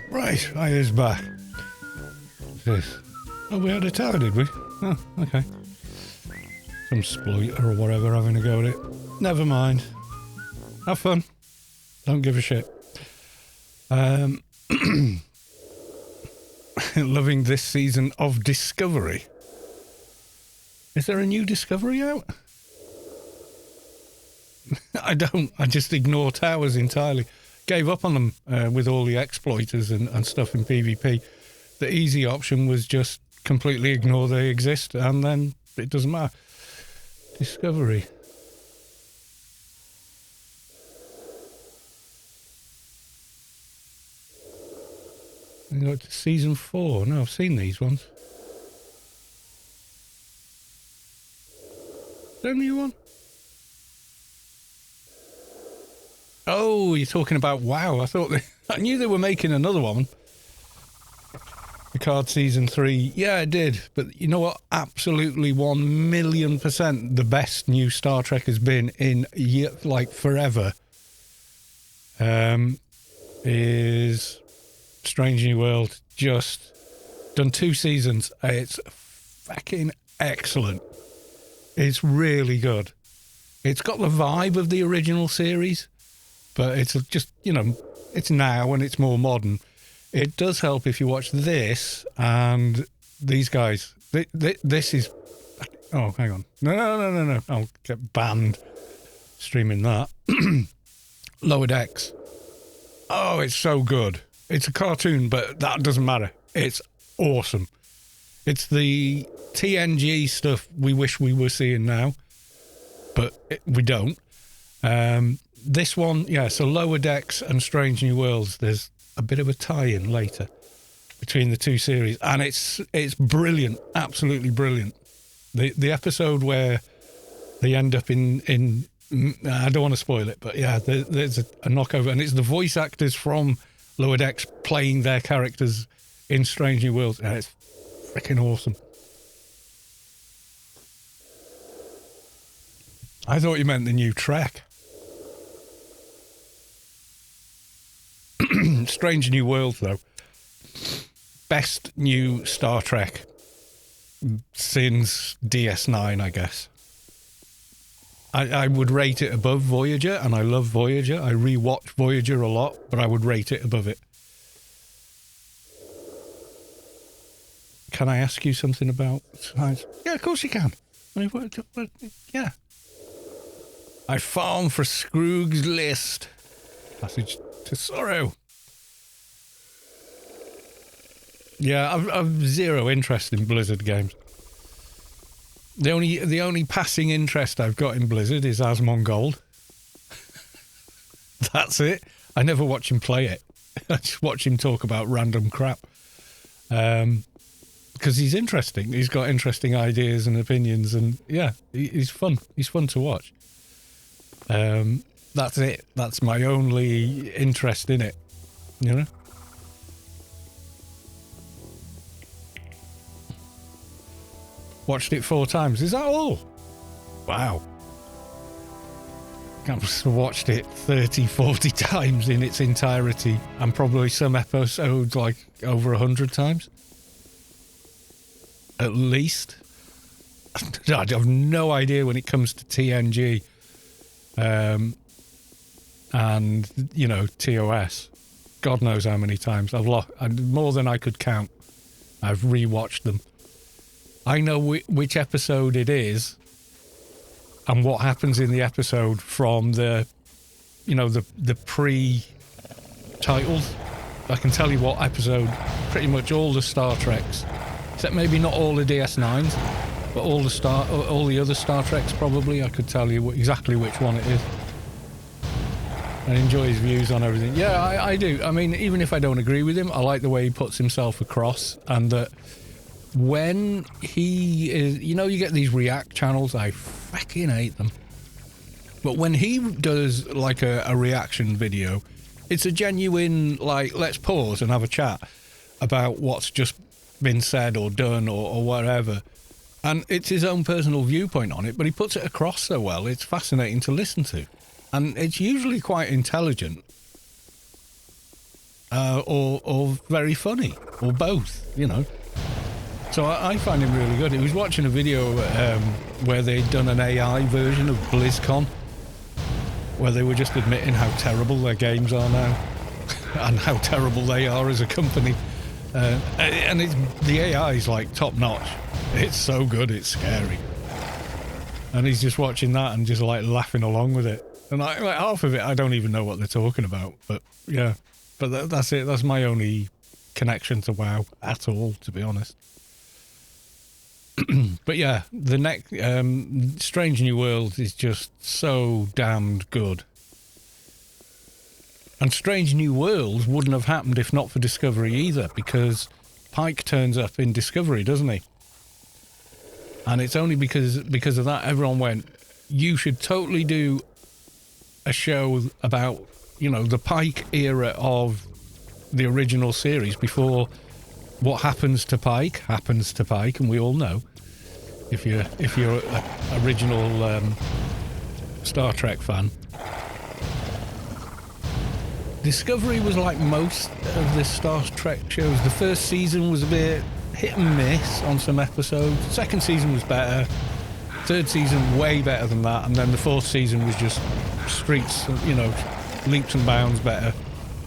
Right, I is back. What's this? Oh, we had a tower, did we? Oh, okay. Some exploiter or whatever having a go at it. Never mind. Have fun. Don't give a shit. Loving this season of Discovery. Is there a new Discovery out? I don't. I just ignore towers entirely. Gave up on them with all the exploiters and stuff in PvP. The easy option was just completely ignore they exist, and then it doesn't matter. Discovery. We got to season 4. No, I've seen these ones. Is there a new one? Oh, you're talking about WoW. I knew they were making another one. Picard season 3. Yeah, it did. But you know what? Absolutely 1,000,000% the best new Star Trek has been in forever. Is Strange New World. Just done 2 seasons. It's fucking excellent. It's really good. It's got the vibe of the original series, but it's just, it's now and it's more modern. It does help if you watch this and these guys. This is... Oh, hang on. No. I'll get banned streaming that. Lower Decks. Oh, it's so good. It's a cartoon, but that doesn't matter. It's awesome. It's the TNG stuff we wish we were seeing now, but we don't. This one, yeah, so Lower Decks and Strange New Worlds, there's a bit of a tie-in later between the 2 series, and it's brilliant, absolutely brilliant. The episode where they end up in I don't want to spoil it, but yeah, there's a knockover, and it's the voice actors from Lower Decks playing their characters in Strange New Worlds, and it's freaking awesome. I thought you meant the new Trek. Strange New Worlds, though. Best new Star Trek since DS9, I guess. I would rate it above Voyager, and I love Voyager. I rewatch Voyager a lot, but I would rate it above it. Can I ask you something about science? Yeah, of course you can. Yeah. I farm for Scroog's List. Passage to Sorrow. Yeah, I've zero interest in Blizzard games. The only passing interest I've got in Blizzard is Asmongold. That's it. I never watch him play it. I just watch him talk about random crap. Because he's interesting. He's got interesting ideas and opinions, and yeah, he's fun. He's fun to watch. That's it. That's my only interest in it. Watched it 4 times. Is that all? Wow. I've watched it 30, 40 times in its entirety, and probably some episodes like over 100 times. At least. I have no idea when it comes to TNG and, TOS. God knows how many times. I've lost more than I could count. I've rewatched them. I know which episode it is and what happens in the episode from the pre-titles. I can tell you what episode, pretty much all the Star Treks, except maybe not all the DS9s, but all the other Star Treks probably. I could tell you exactly which one it is. I enjoy his views on everything. Yeah, I do. I mean, even if I don't agree with him, I like the way he puts himself across, and that when he is, you get these react channels, I fucking hate them. But when he does like a reaction video, it's a genuine, like, let's pause and have a chat about what's just been said or done or whatever. And it's his own personal viewpoint on it, but he puts it across so well, it's fascinating to listen to. And it's usually quite intelligent or very funny, or both, So I find him really good. He was watching a video where they'd done an AI version of BlizzCon, where they were just admitting how terrible their games are now and how terrible they are as a company. And the AI is like top notch. It's so good, it's scary. And he's just watching that and just like laughing along with it. And like half of it, I don't even know what they're talking about. But yeah, but that's it. That's my only connection to WoW at all, to be honest. But yeah, the next Strange New Worlds is just so damned good. And Strange New Worlds wouldn't have happened if not for Discovery either, because Pike turns up in Discovery, doesn't he? And it's only because of that everyone went, you should totally do a show about, the Pike era of the original series before what happens to Pike, and we all know, if you're an original Star Trek fan. Discovery was like most of the Star Trek shows. The first season was a bit hit and miss on some episodes. Second season was better. Third season way better than that, and then the fourth season was just streets, leaps and bounds better.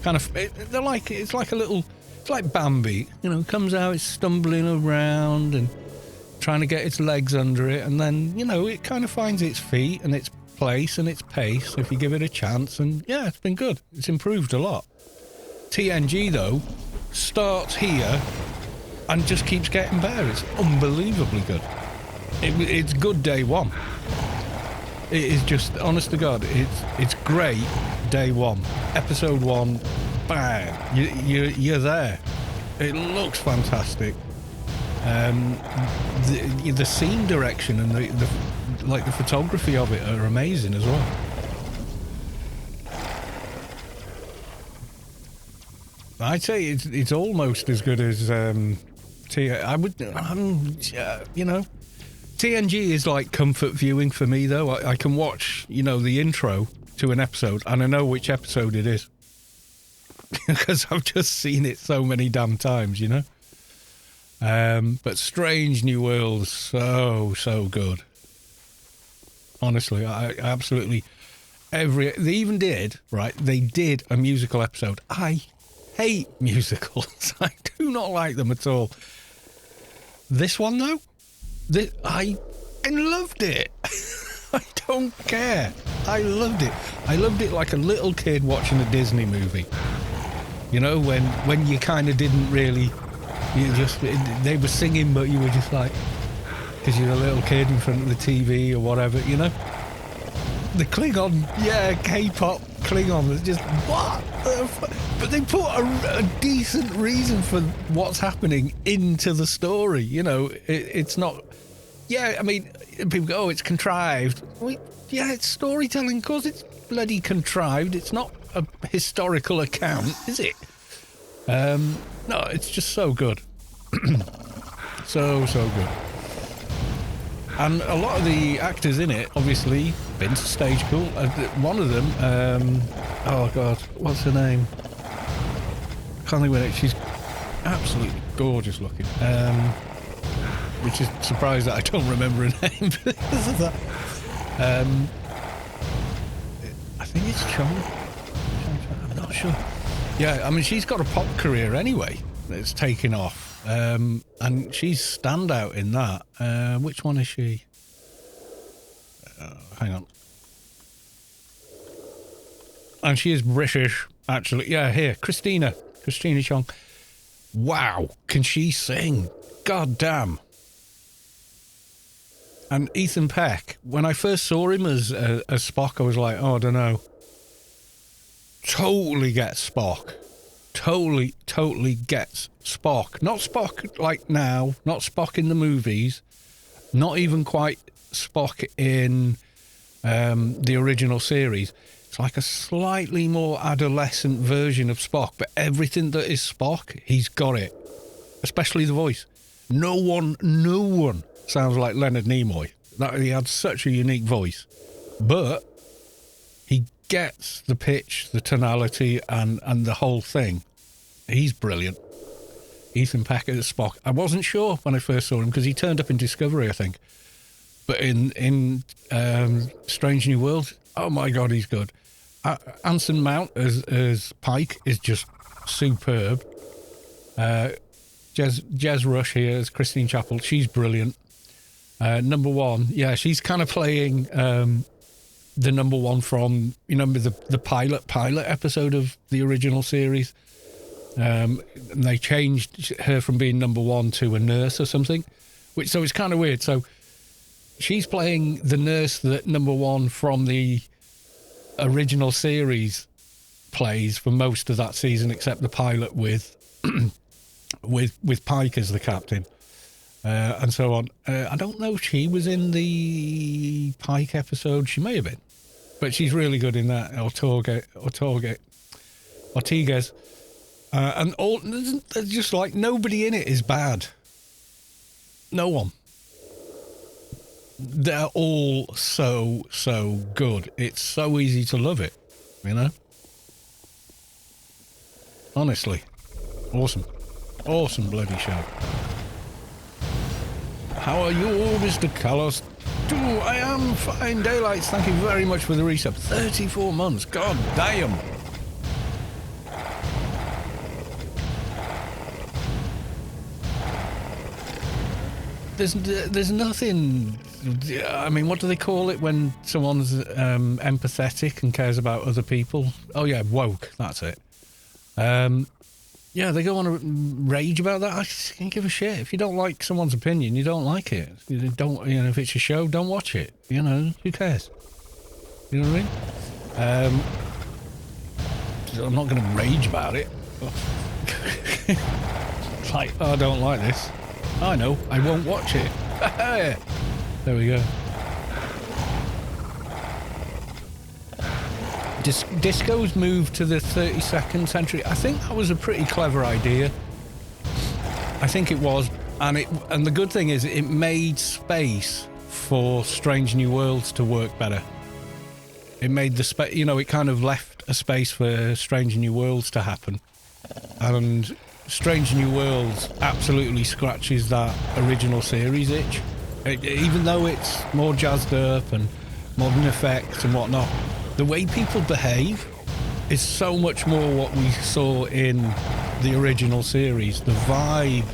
Kind of, it's like Bambi, comes out, it's stumbling around and trying to get its legs under it, and then it kind of finds its feet and its place and its pace if you give it a chance, and yeah, it's been good. It's improved a lot. TNG though starts here and just keeps getting better. It's unbelievably good. It's good day one. It is just, honest to God, it's great day one. Episode 1, bang, you're there. It looks fantastic. The scene direction and the photography of it are amazing as well. I'd say it's almost as good as TNG is like comfort viewing for me, though. I can watch, the intro to an episode, and I know which episode it is because I've just seen it so many damn times, But Strange New Worlds, so good. Honestly, I absolutely they even did a musical episode. I hate musicals. I do not like them at all. This one though, I loved it. I don't care. I loved it. I loved it like a little kid watching a Disney movie. When you kind of didn't really, they were singing, but you were just like, because you're a little kid in front of the TV or whatever, The Klingon, K-pop Klingon was just, what the fuck? But they put a decent reason for what's happening into the story, it's not, people go, oh, it's contrived. Well, yeah, it's storytelling, because it's bloody contrived. It's not a historical account, is it? No, it's just so good. so good. And a lot of the actors in it, obviously, been to stage school. One of them, oh God, what's her name? Can't think of it. She's absolutely gorgeous looking. Which is surprised that I don't remember her name because of that. I think it's Chong. I'm not sure. Yeah, I mean, she's got a pop career anyway that's taken off. And she's standout in that. Which one is she? Hang on. And she is British, actually. Yeah, here, Christina Chong. Wow, can she sing? God damn. And Ethan Peck, when I first saw him as Spock, I was like, oh, I don't know. Totally gets Spock. Totally gets Spock. Not Spock like now, not Spock in the movies, not even quite Spock in the original series. It's like a slightly more adolescent version of Spock, but everything that is Spock, he's got it. Especially the voice. No one sounds like Leonard Nimoy. He had such a unique voice. But he gets the pitch, the tonality, and the whole thing. He's brilliant. Ethan Peck as Spock. I wasn't sure when I first saw him because he turned up in Discovery, I think. But in Strange New Worlds, oh my God, he's good. Anson Mount as Pike is just superb. Jez Rush here as Christine Chappell. She's brilliant. Number one, yeah, she's kind of playing the number one from, the pilot episode of the original series. And they changed her from being number one to a nurse or something, so it's kind of weird. So she's playing the nurse that number one from the original series plays for most of that season, except the pilot with Pike as the captain, and so on. I don't know if she was in the Pike episode. She may have been, but she's really good in that. Ortigas. And all, there's just like nobody in it is bad. No one. They're all so good. It's so easy to love it, you know? Honestly. Awesome. Awesome bloody show. How are you, Mr. Carlos? I am fine. Daylights, thank you very much for the resub. 34 months. God damn. There's nothing. I mean, what do they call it when someone's empathetic and cares about other people? Oh yeah, woke. That's it. Yeah, they go on a rage about that. I just can't give a shit. If you don't like someone's opinion, you don't like it. You don't. You know, if it's a show, don't watch it. You know, who cares? You know what I mean? I'm not going to rage about it. It's like, oh, I don't like this. I know, I won't watch it. There we go. Disco's moved to the 32nd century. I think that was a pretty clever idea. I think it was, and the good thing is it made space for Strange New Worlds to work better. It made the space, you know, it kind of left a space for Strange New Worlds to happen, and Strange New Worlds absolutely scratches that original series itch. Even though it's more jazzed up and modern effects and whatnot, the way people behave is so much more what we saw in the original series. The vibe,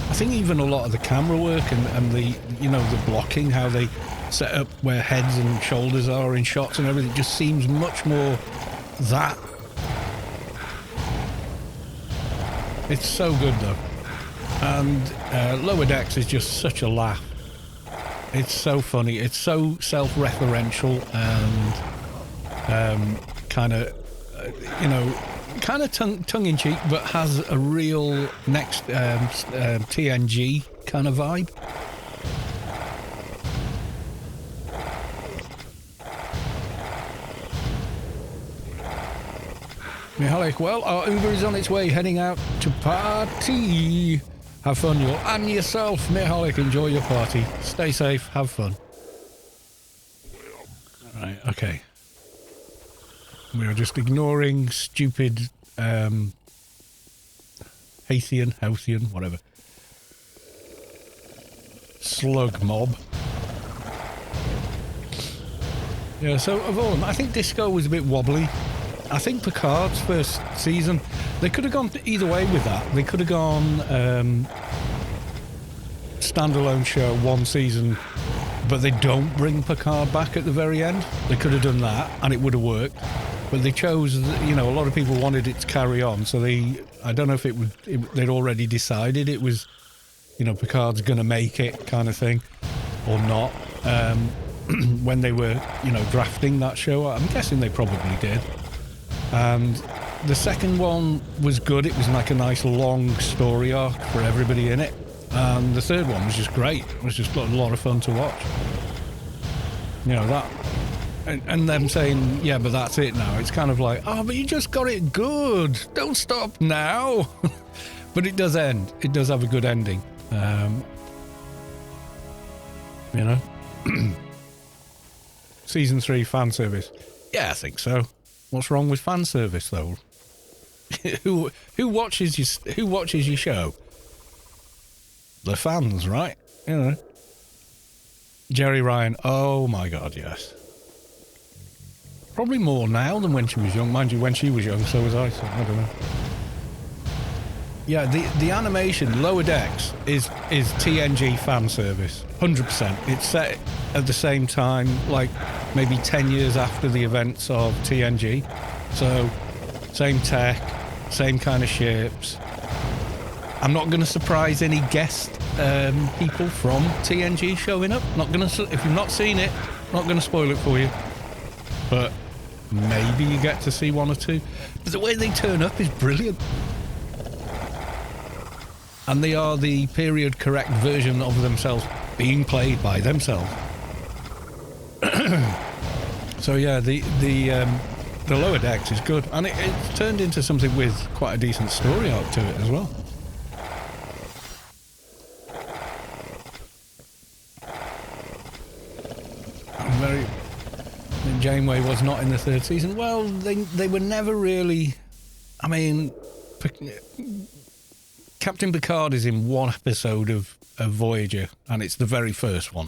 I think even a lot of the camera work and the, you know, the blocking, how they set up where heads and shoulders are in shots and everything, just seems much more that. It's so good though, and Lower Decks is just such a laugh. It's so funny. It's so self-referential and kind of, you know, kind of tongue-in-cheek, but has a real next TNG kind of vibe. Mihalik, well, our Uber is on its way, heading out to party. Have fun, you and yourself, Mihalik. Enjoy your party. Stay safe. Have fun. Right, okay. We are just ignoring stupid Halcyon, whatever. Slug mob. Yeah, so of all of them, I think Disco was a bit wobbly. I think Picard's first season, they could have gone either way with that. They could have gone standalone show, one season, but they don't bring Picard back at the very end. They could have done that and it would have worked. But they chose, you know, a lot of people wanted it to carry on, so I don't know if they'd already decided it was, you know, Picard's going to make it kind of thing, or not. When they were, you know, drafting that show, I'm guessing they probably did. And the second one was good. It was like a nice long story arc for everybody in it. And the third one was just great. It was just a lot of fun to watch. You know, that... And them saying, yeah, but that's it now. It's kind of like, oh, but you just got it good. Don't stop now. But it does end. It does have a good ending. You know? Season 3 fan service. Yeah, I think so. What's wrong with fan service, though? who watches your show? The fans, right? You know. Jerry Ryan. Oh my God, yes. Probably more now than when she was young. Mind you, when she was young, so was I. So I don't know. Yeah, the animation Lower Decks is TNG fan service, 100%. It's set at the same time, like maybe 10 years after the events of TNG. So same tech, same kind of ships. I'm not going to surprise any guest people from TNG showing up. Not going to. If you've not seen it, not going to spoil it for you. But maybe you get to see one or two. But the way they turn up is brilliant. And they are the period correct version of themselves being played by themselves. So yeah, the The Lower Decks is good, and it's turned into something with quite a decent story arc to it as well. Janeway was not in the third season. Well, they were never really... I mean, Captain Picard is in one episode of Voyager, and it's the very first one.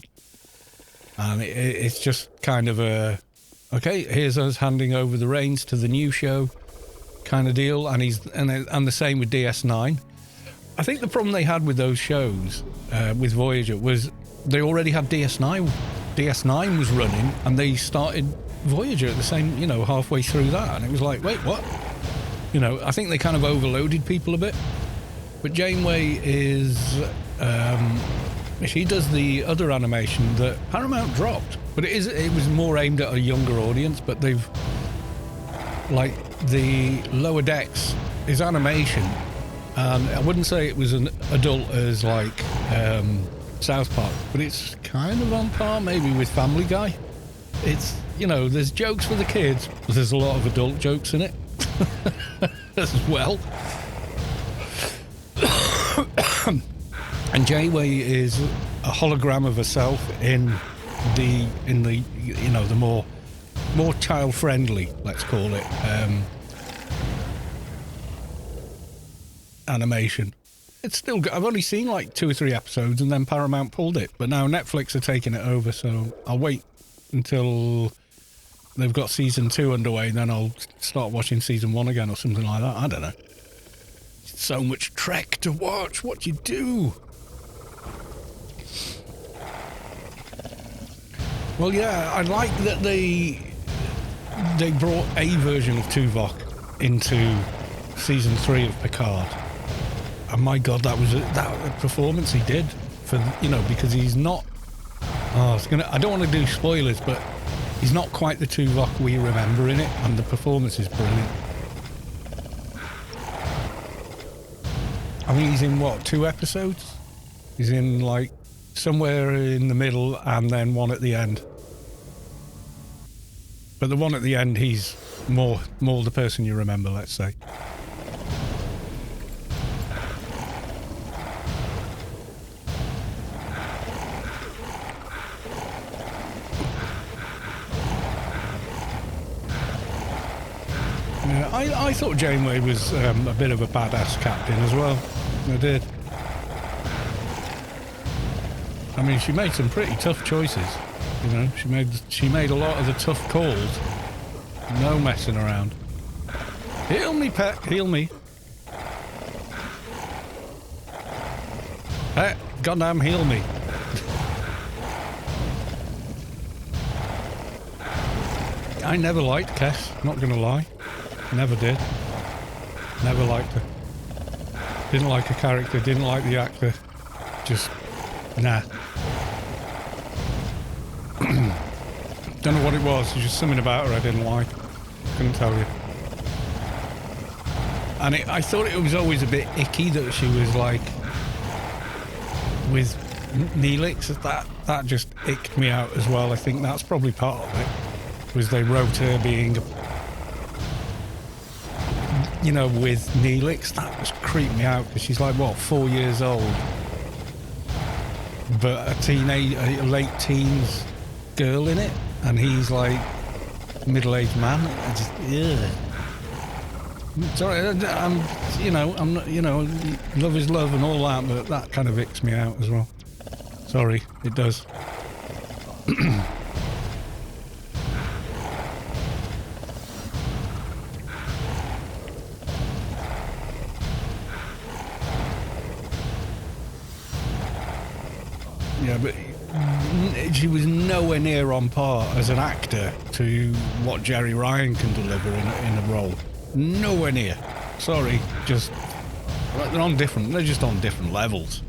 And it's just kind of a... Okay, here's us handing over the reins to the new show kind of deal, and the same with DS9. I think the problem they had with those shows, with Voyager, was they already had DS9. DS9 was running, and they started Voyager at the same, halfway through that, and it was like, wait, what? I think they kind of overloaded people a bit. But Janeway is, she does the other animation that Paramount dropped, but it was more aimed at a younger audience. But they've, like, the Lower Decks is animation, and I wouldn't say it was an adult as like South Park, but it's kind of on par maybe with Family Guy. It's, there's jokes for the kids, but there's a lot of adult jokes in it as well. And Janeway is a hologram of herself in the the more child friendly, let's call it, animation. It's still good. I've only seen like 2 or 3 episodes, and then Paramount pulled it. But now Netflix are taking it over, so I'll wait until they've got season 2 underway, and then I'll start watching season 1 again or something like that. I don't know. So much Trek to watch. What do you do? Well, yeah, I like that they brought a version of Tuvok into season 3 of Picard. And my God, that performance he did for, because he's not. I don't want to do spoilers, but he's not quite the Tuvok we remember in it, and the performance is brilliant. I mean, he's in 2 episodes? He's in like somewhere in the middle and then one at the end. But the one at the end, he's more the person you remember, let's say. Yeah, I thought Janeway was a bit of a badass captain as well. I did. I mean, she made some pretty tough choices. She made a lot of the tough calls. No messing around. Heal me, pet. Heal me. Hey, goddamn, heal me. I never liked Kes. Not gonna lie. Never did. Never liked her. Didn't like her character, didn't like the actor. Just, nah. Don't know what it was. There's just something about her I didn't like. Couldn't tell you. And I thought it was always a bit icky that she was like with Neelix. That just icked me out as well. I think that's probably part of it. Was they wrote her being with Neelix. That just creeped me out because she's like, 4 years old, but a late teens girl in it, and he's like middle-aged man. I just, yeah. Sorry, I'm not, love is love and all that, but that kind of icks me out as well. Sorry, it does. Yeah, but she was nowhere near on par as an actor to what Jerry Ryan can deliver in a role. Nowhere near. Sorry, they're just on different levels.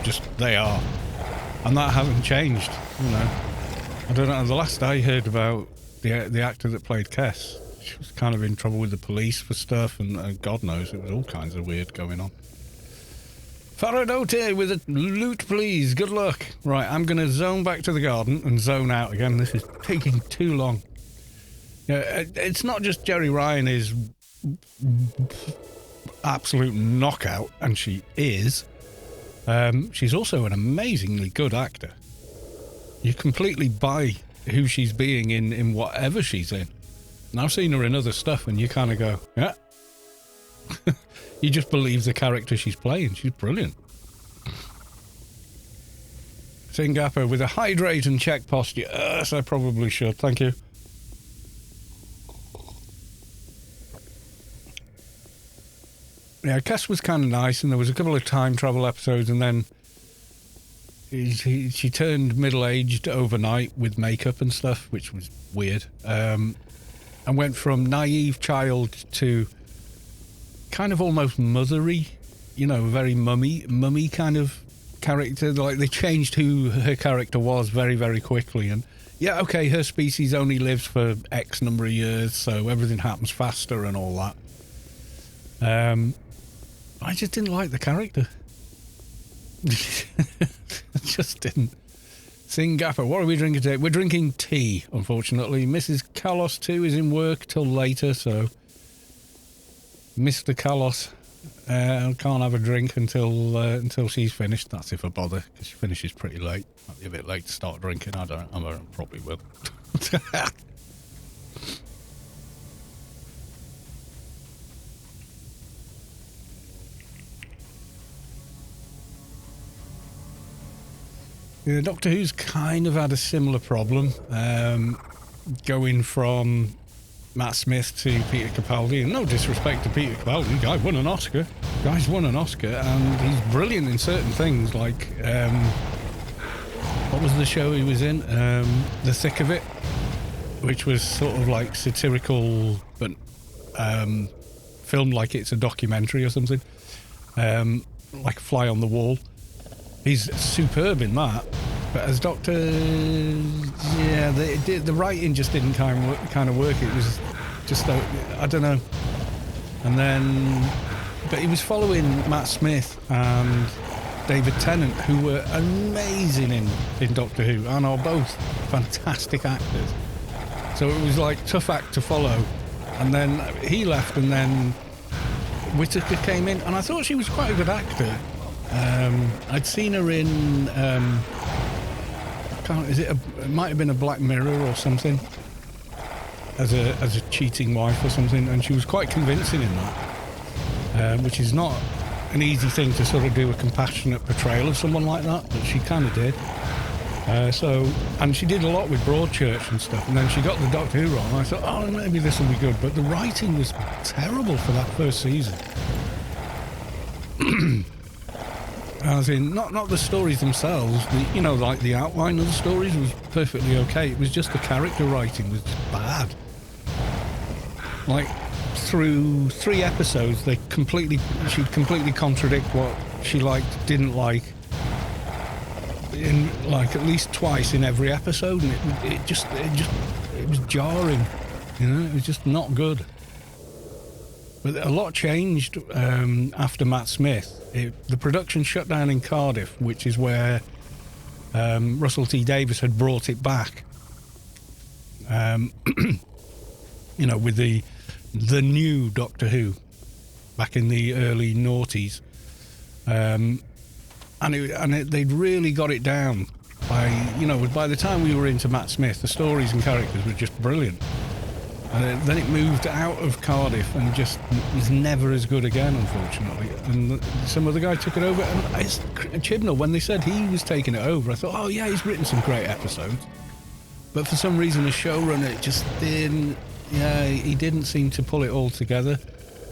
Just, they are. And that hasn't changed, I don't know, the last I heard about the actor that played Kes, she was kind of in trouble with the police for stuff, and God knows, it was all kinds of weird going on. Faradote with a loot, please. Good luck. Right, I'm going to zone back to the garden and zone out again. This is taking too long. It's not just Jerry Ryan is absolute knockout, and she is. She's also an amazingly good actor. You completely buy who she's being in whatever she's in. And I've seen her in other stuff, and you kind of go, yeah. You just believe the character she's playing. She's brilliant. Singapore with a hydrate and check posture. Yes, I probably should. Thank you. Yeah, Cass was kind of nice, and there was a couple of time travel episodes, and then she turned middle-aged overnight with makeup and stuff, which was weird. And went from naive child to kind of almost mothery, very mummy kind of character. Like, they changed who her character was very, very quickly. And yeah, okay, her species only lives for X number of years, so everything happens faster and all that. I just didn't like the character. I just didn't. Singapore, what are we drinking today? We're drinking tea, unfortunately. Mrs. Carlos, too, is in work till later, so Mr. Carlos can't have a drink until she's finished. That's if I bother, because she finishes pretty late. Might be a bit late to start drinking. I probably will. Yeah, Doctor Who's kind of had a similar problem, going from Matt Smith to Peter Capaldi. And no disrespect to Peter Capaldi, the guy won an Oscar. Guy's won an Oscar, and he's brilliant in certain things. Like, what was the show he was in? The Thick of It, which was sort of like satirical, but filmed like it's a documentary or something, like a fly on the wall. He's superb in that, but as Doctor, yeah, the writing just didn't kind of work. It was just, I don't know. And then, but he was following Matt Smith and David Tennant, who were amazing in Doctor Who, and are both fantastic actors. So it was like tough act to follow. And then he left, and then Whittaker came in, and I thought she was quite a good actor. I'd seen her in it might have been a Black Mirror or something, as a cheating wife or something, and she was quite convincing in that, which is not an easy thing to sort of do, a compassionate portrayal of someone like that, but she kind of did. And she did a lot with Broadchurch and stuff, and then she got the Doctor Who role, and I thought, oh, maybe this will be good, but the writing was terrible for that first season. As in, not the stories themselves, like the outline of the stories was perfectly okay. It was just the character writing was just bad. Like, through 3 episodes, she'd completely contradict what she liked, didn't like, in like at least twice in every episode, and it was jarring. It was just not good. But a lot changed after Matt Smith. The production shut down in Cardiff, which is where Russell T Davies had brought it back. With the new Doctor Who back in the early noughties, and they'd really got it down by the time we were into Matt Smith, the stories and characters were just brilliant. And then it moved out of Cardiff and just was never as good again, unfortunately. And some other guy took it over. And it's Chibnall, when they said he was taking it over, I thought, oh yeah, he's written some great episodes. But for some reason, the showrunner, it just didn't. Yeah, he didn't seem to pull it all together.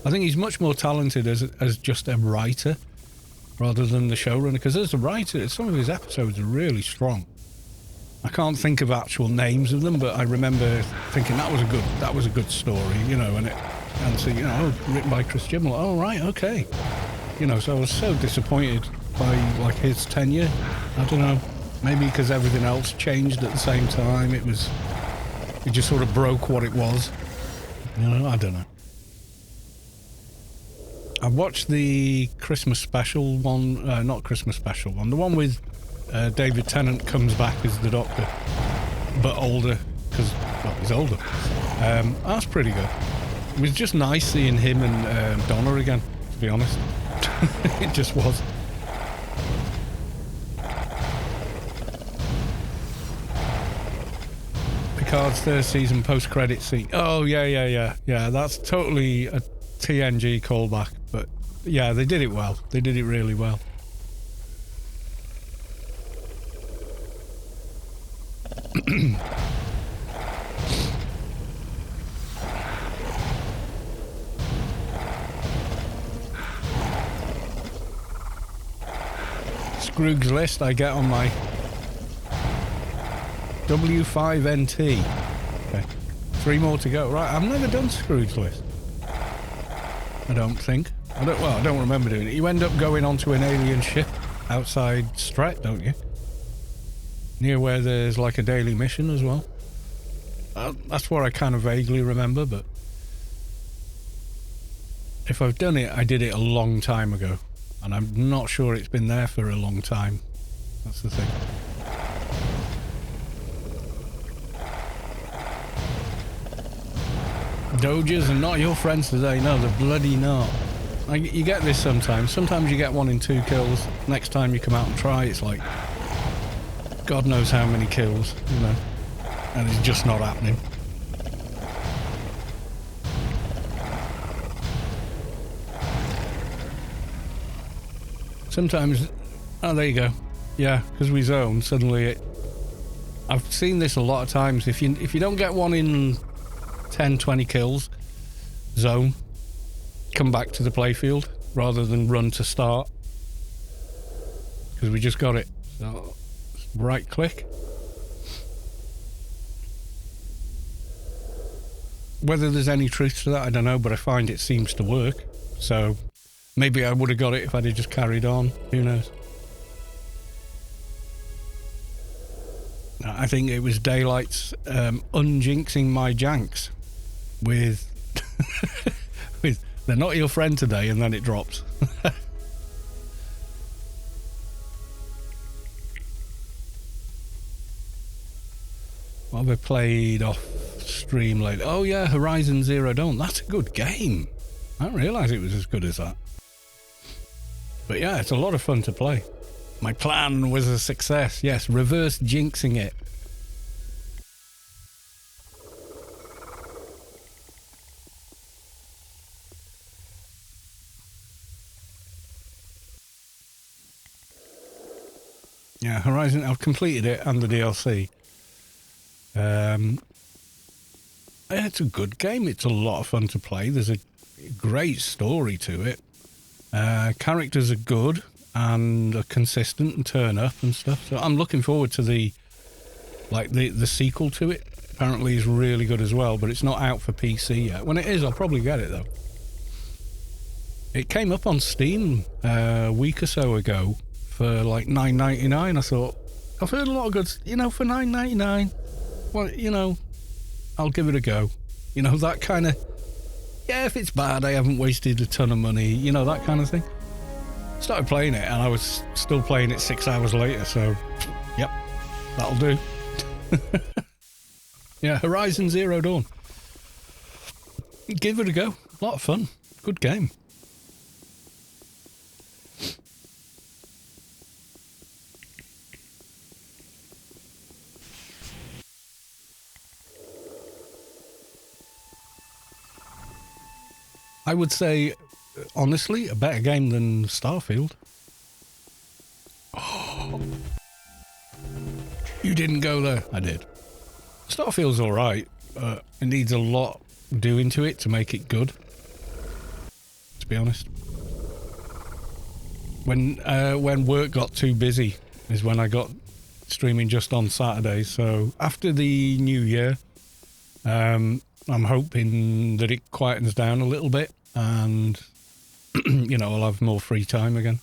I think he's much more talented as just a writer rather than the showrunner. Because as a writer, some of his episodes are really strong. I can't think of actual names of them, but I remember thinking that was a good story, written by Chris Chibnall. Oh right, okay, So I was so disappointed by like his tenure. I don't know, maybe because everything else changed at the same time. It just sort of broke what it was. I don't know. I watched the Christmas special one, not Christmas special one, the one with David Tennant comes back as the Doctor, but older. because, well, he's older. That's pretty good. It was just nice seeing him and Donna again, to be honest. It just was. Picard's third season post-credit scene. Oh, yeah. That's totally a TNG callback. But, yeah, they did it well. They did it really well. Scroog's list I get on my W5NT. Okay. 3 more to go. Right, I've never done Scroog's list. I don't think. I don't remember doing it. You end up going onto an alien ship outside Strat, don't you? Near where there's like a daily mission as well. That's what I kind of vaguely remember, but if I've done it, I did it a long time ago. And I'm not sure it's been there for a long time. That's the thing. Dojas are not your friends today. No, they're bloody not. You get this sometimes. Sometimes you get 1 in 2 kills. Next time you come out and try, it's like God knows how many kills, you know. And it's just not happening. Sometimes, oh, there you go. Yeah, because we zone, suddenly it... I've seen this a lot of times. If you don't get 1 in 10, 20 kills, zone, come back to the playfield rather than run to start. Because we just got it. So, right click. Whether there's any truth to that, I don't know, but I find it seems to work. So maybe I would have got it if I'd have just carried on. Who knows? I think it was Daylight's unjinxing my janks with with they're not your friend today, and then it drops. What have I played off stream later? Oh yeah, Horizon Zero Dawn. That's a good game. I didn't realise it was as good as that. But yeah, it's a lot of fun to play. My plan was a success. Yes, reverse jinxing it. Yeah, Horizon, I've completed it and the DLC. It's a good game. It's a lot of fun to play. There's a great story to it. Characters are good and are consistent and turn up and stuff. So I'm looking forward to the sequel to it. Apparently is really good as well, but it's not out for PC yet. When it is, I'll probably get it though. It came up on Steam a week or so ago for like $9.99. I thought, I've heard a lot of good, for $9.99. Well, I'll give it a go. That kind of, yeah, if it's bad, I haven't wasted a ton of money, that kind of thing. Started playing it, and I was still playing it 6 hours later, so, yep, that'll do. Yeah, Horizon Zero Dawn. Give it a go. A lot of fun. Good game. I would say, honestly, a better game than Starfield. Oh. You didn't go there. I did. Starfield's alright. It needs a lot doing to it to make it good. To be honest. When work got too busy is when I got streaming just on Saturdays. So after the new year, I'm hoping that it quietens down a little bit and, I'll have more free time again.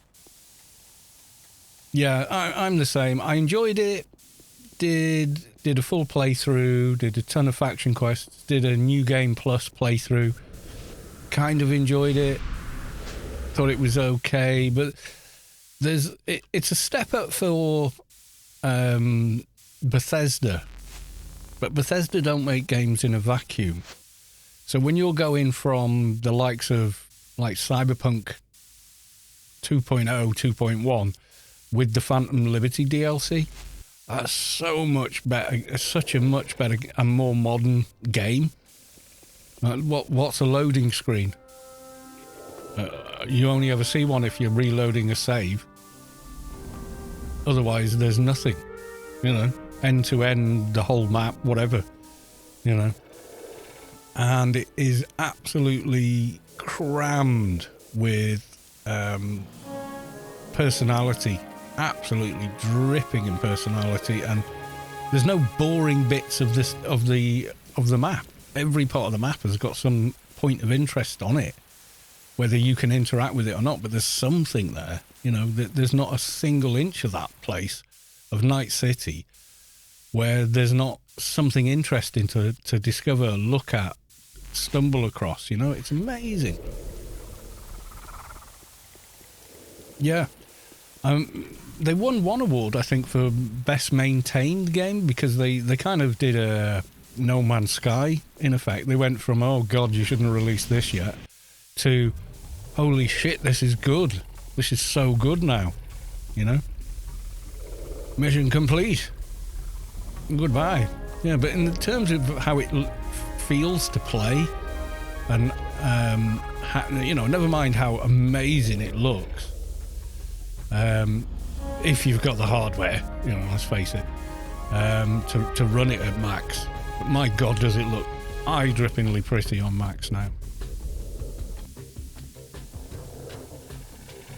Yeah, I'm the same. I enjoyed it. Did a full playthrough, did a ton of faction quests, did a New Game Plus playthrough. Kind of enjoyed it. Thought it was okay, but it's a step up for Bethesda. But Bethesda don't make games in a vacuum. So when you're going from the likes of like Cyberpunk 2.0, 2.1 with the Phantom Liberty DLC, that's so much better. It's such a much better and more modern game. What's a loading screen? You only ever see one if you're reloading a save. Otherwise, there's nothing. You know, end to end, the whole map, whatever. You know. And it is absolutely crammed with personality. Absolutely dripping in personality, and there's no boring bits of the map. Every part of the map has got some point of interest on it, whether you can interact with it or not, but there's something there. You know, there's not a single inch of that place, of Night City, where there's not something interesting to discover, look at, stumble across. You know, it's amazing. Yeah. They won one award, I think, for best maintained game, because they kind of did a No Man's Sky, in effect. They went from, oh God, you shouldn't release this yet, to, holy shit, this is good. This is so good now, you know? Mission complete. Goodbye. Yeah, but in terms of how it feels to play, and, you know, never mind how amazing it looks. If you've got the hardware, you know, let's face it, to run it at max. But my God, does it look eye-drippingly pretty on max now.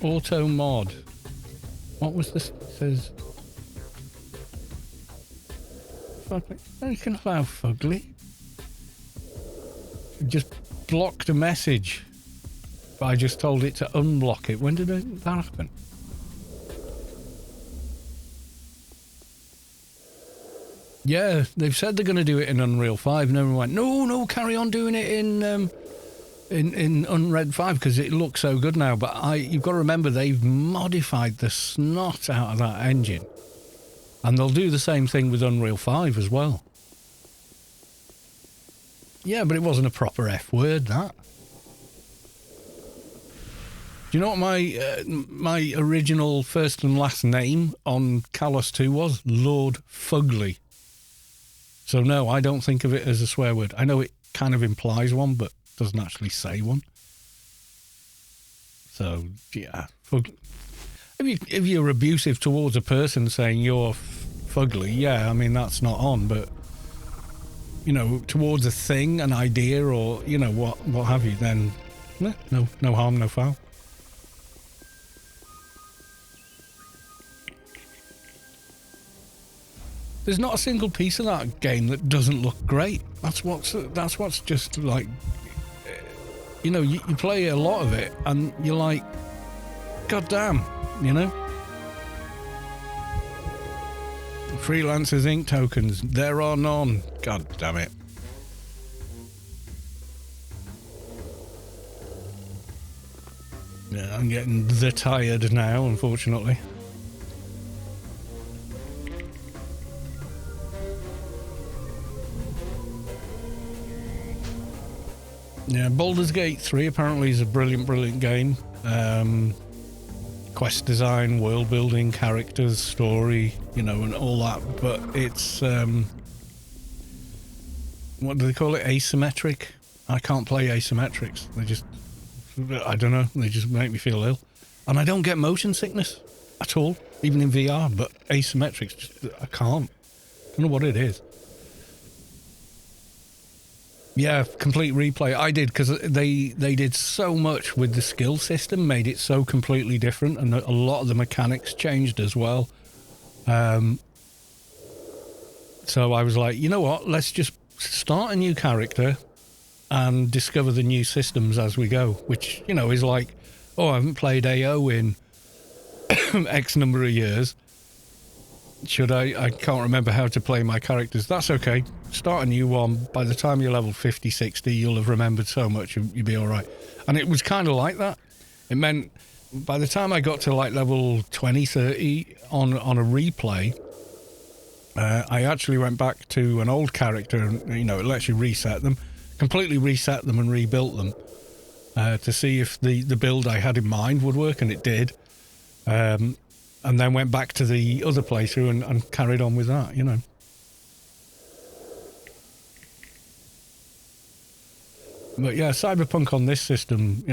Auto mod. What was this? It says... Fugly. You can allow Fugly. It just blocked a message. But I just told it to unblock it. When did that happen? Yeah, they've said they're going to do it in Unreal 5, and everyone went, no, carry on doing it in Unreal 5 because it looks so good now. But you've got to remember, they've modified the snot out of that engine, and they'll do the same thing with Unreal 5 as well. Yeah, but it wasn't a proper F word, that. Do you know what my original first and last name on Kalos 2 was? Lord Fugly. So no, I don't think of it as a swear word. I know it kind of implies one, but doesn't actually say one. So, yeah. If you're abusive towards a person saying you're fugly, yeah, I mean, that's not on, but, you know, towards a thing, an idea, or, you know, what have you, then no harm, no foul. There's not a single piece of that game that doesn't look great. That's what's just like, you know, you play a lot of it and you're like, God damn, you know? Freelancers Inc. tokens, there are none. God damn it. Yeah, I'm getting tired now, unfortunately. Yeah, Baldur's Gate 3 apparently is a brilliant game. Quest design, world building, characters, story, you know, and all that. But it's, what do they call it? Asymmetric? I can't play asymmetrics. I don't know, they just make me feel ill. And I don't get motion sickness at all, even in VR, but asymmetrics, I can't. I don't know what it is. Yeah, complete replay. I did, because they did so much with the skill system, made it so completely different, and a lot of the mechanics changed as well. So I was like, you know what, let's just start a new character and discover the new systems as we go, which, you know, is like, oh, I haven't played AO in X number of years. I can't remember how to play my characters. That's okay. Start a new one. By the time you're level 50, 60, you'll have remembered so much, you'll be all right. And it was kind of like that. It meant by the time I got to like level 20, 30 on a replay, I actually went back to an old character, and it lets you reset them, completely reset them and rebuilt them to see if the build I had in mind would work, and it did. And then went back to the other playthrough and carried on with that, But yeah, Cyberpunk on this system,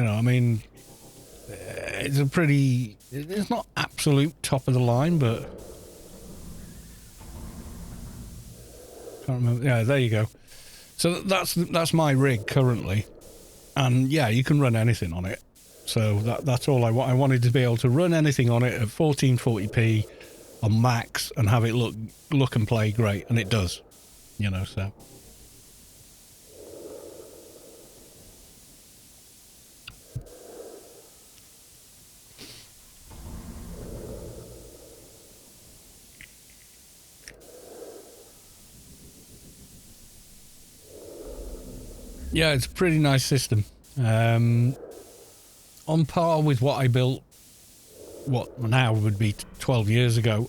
it's not absolute top of the line, but can't remember. Yeah, there you go. So that's my rig currently, and yeah, you can run anything on it. So that's all I want. I wanted to be able to run anything on it at 1440p on max and have it look and play great, and it does, so. Yeah, it's a pretty nice system. On par with what I built, what now would be 12 years ago.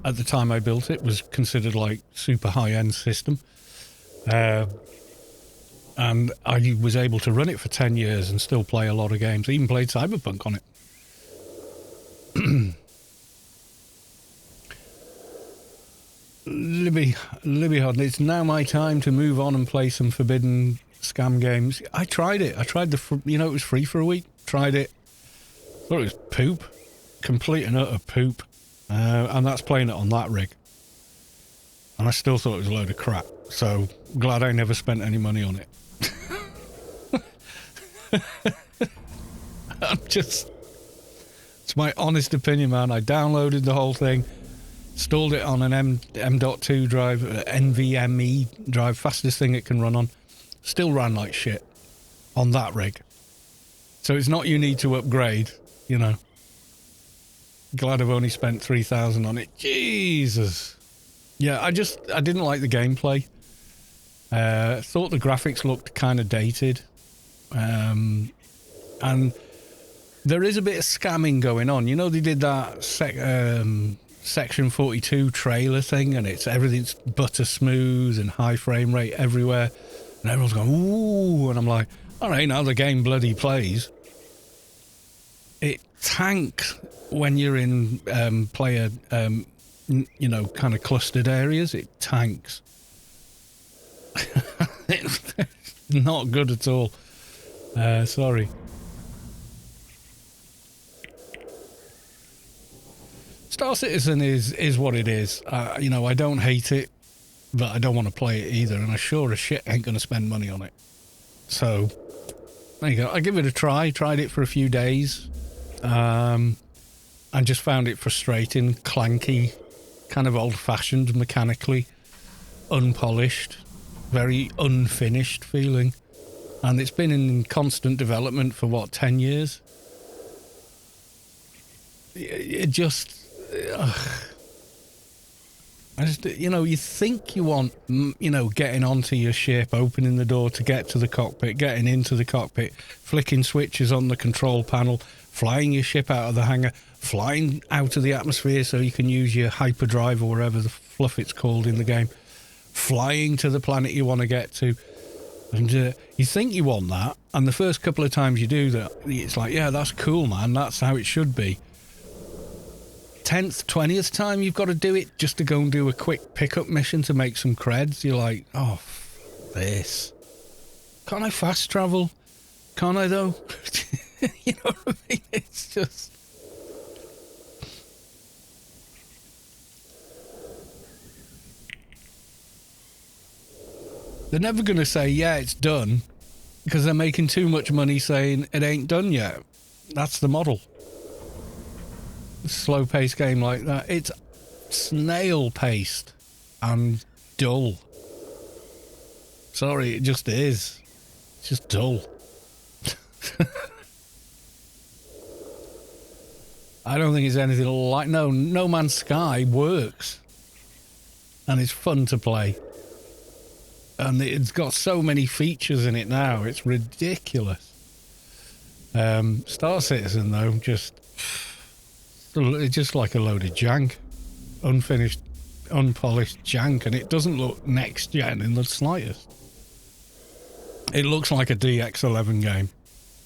At the time I built it, was considered like super high-end system. And I was able to run it for 10 years and still play a lot of games. I even played Cyberpunk on it. Libby Hodden, it's now my time to move on and play some forbidden scam games. I tried it. It was free for a week. Tried it. Thought it was poop. Complete and utter poop. And that's playing it on that rig. And I still thought it was a load of crap. So glad I never spent any money on it. It's my honest opinion, man. I downloaded the whole thing, installed it on an M.2 drive, NVMe drive, fastest thing it can run on. Still ran like shit on that rig. So it's not you need to upgrade, Glad I've only spent 3,000 on it. Jesus. Yeah, I didn't like the gameplay. Thought the graphics looked kind of dated. And there is a bit of scamming going on. They did that Section 42 trailer thing, and everything's butter smooth and high frame rate everywhere. And everyone's going, ooh, and I'm like, all right, now the game bloody plays. It tanks when you're in player, kind of clustered areas. It tanks. It's not good at all. Sorry. Star Citizen is what it is. I don't hate it, but I don't want to play it either, and I sure as shit ain't going to spend money on it. So, there you go. I give it a try. Tried it for a few days, and just found it frustrating, clanky, kind of old-fashioned mechanically, unpolished, very unfinished feeling. And it's been in constant development for, 10 years? It just... you think you want, getting onto your ship, opening the door to get to the cockpit, getting into the cockpit, flicking switches on the control panel, flying your ship out of the hangar, flying out of the atmosphere so you can use your hyperdrive or whatever the fluff it's called in the game, flying to the planet you want to get to. And you think you want that, and the first couple of times you do that, it's like, yeah, that's cool, man, that's how it should be. 10th, 20th time you've got to do it just to go and do a quick pickup mission to make some creds. You're like, oh, this. Can't I fast travel? Can't I, though? You know what I mean? It's just... They're never going to say, yeah, it's done, because they're making too much money saying it ain't done yet. That's the model. Slow-paced game like that. It's snail-paced and dull. Sorry, it just is. It's just dull. I don't think it's anything like... No Man's Sky works. And it's fun to play. And it's got so many features in it now. It's ridiculous. Star Citizen, though, it's just like a load of jank. Unfinished unpolished jank, and it doesn't look next gen in the slightest. It looks like a DX11 game,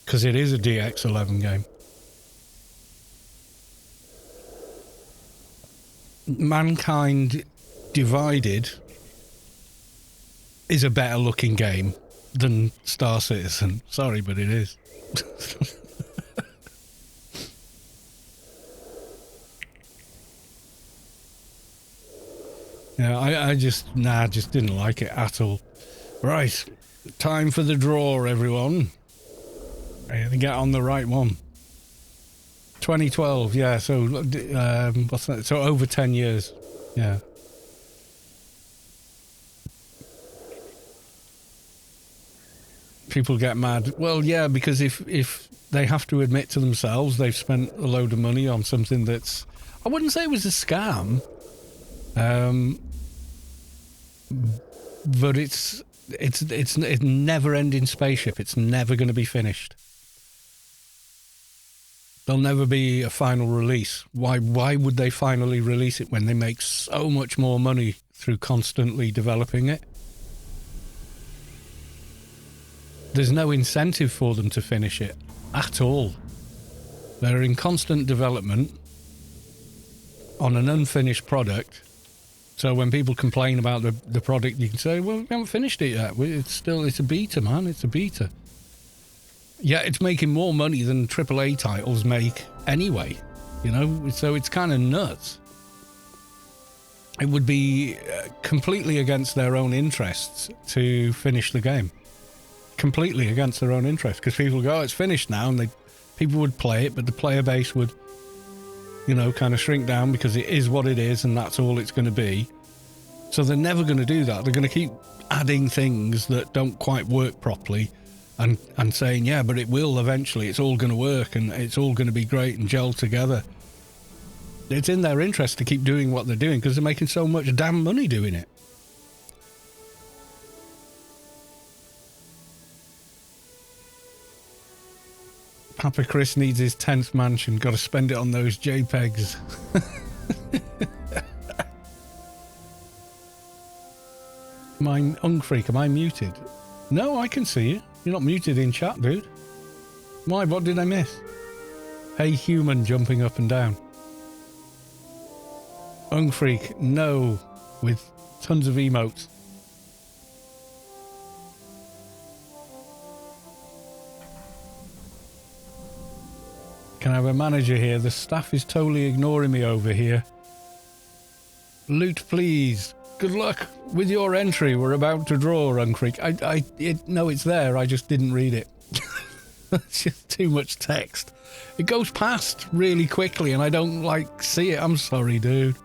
because it is a DX11 game. Mankind Divided is a better looking game than Star Citizen. Sorry, but it is. Yeah, I just didn't like it at all. Right, time for the draw, everyone. I had to get on the right one. 2012, yeah, so what's that? So over 10 years, yeah. People get mad. Well, yeah, because if they have to admit to themselves they've spent a load of money on something that's... I wouldn't say it was a scam, but it's a never-ending spaceship. It's never going to be finished. There'll never be a final release. Why would they finally release it when they make so much more money through constantly developing it? There's no incentive for them to finish it at all. They're in constant development on an unfinished product. So when people complain about the product, you can say, well, we haven't finished it yet. It's a beta, man. It's a beta. Yeah, it's making more money than AAA titles make anyway, you know? So it's kind of nuts. It would be completely against their own interests to finish the game. Completely against their own interests, because people go, oh, it's finished now, and people would play it, but the player base would, you know, kind of shrink down because it is what it is and that's all it's going to be. So they're never going to do that. They're going to keep adding things that don't quite work properly and saying, yeah, but it will eventually. It's all going to work and it's all going to be great and gel together. It's in their interest to keep doing what they're doing because they're making so much damn money doing it. Papa Chris needs his 10th mansion. Got to spend it on those JPEGs. Mine, Ungfreak, am I muted? No, I can see you. You're not muted in chat, dude. Why, what did I miss? Hey, human jumping up and down. Ungfreak, no, with tons of emotes. Can I have a manager here? The staff is totally ignoring me over here. Loot, please. Good luck with your entry. We're about to draw, Uncreek. No, it's there. I just didn't read it. It's just too much text. It goes past really quickly and I don't, see it. I'm sorry, dude.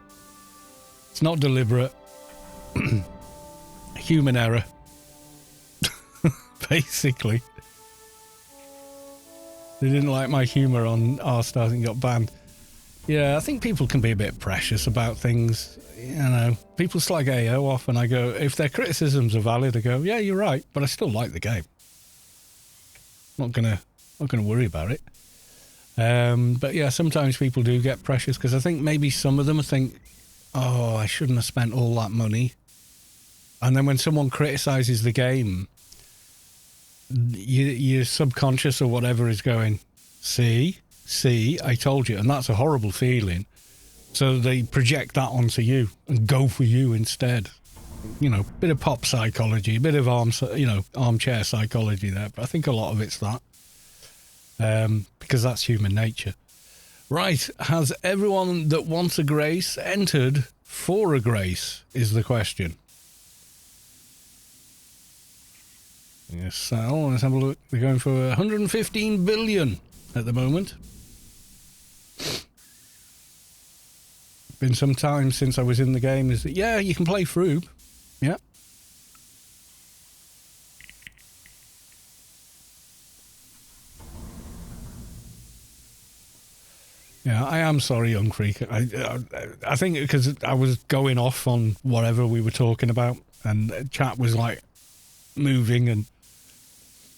It's not deliberate. Human error. Basically. They didn't like my humour on R-Stars and got banned. Yeah, I think people can be a bit precious about things. You know, people slag AO off and I go, if their criticisms are valid, I go, yeah, you're right, but I still like the game. Not gonna worry about it. But yeah, sometimes people do get precious because I think maybe some of them think, oh, I shouldn't have spent all that money. And then when someone criticises the game, your subconscious or whatever is going, see, I told you, and that's a horrible feeling. So they project that onto you and go for you instead. You know, bit of pop psychology, a bit of armchair psychology there, but I think a lot of it's that. Because that's human nature. Right, has everyone that wants a grace entered for a grace, is the question. Yes, so let's have a look. They're going for 115 billion at the moment. Been some time since I was in the game. Yeah, you can play Froob. Yeah. Yeah, I am sorry, Young Creek. I think because I was going off on whatever we were talking about, and chat was moving, and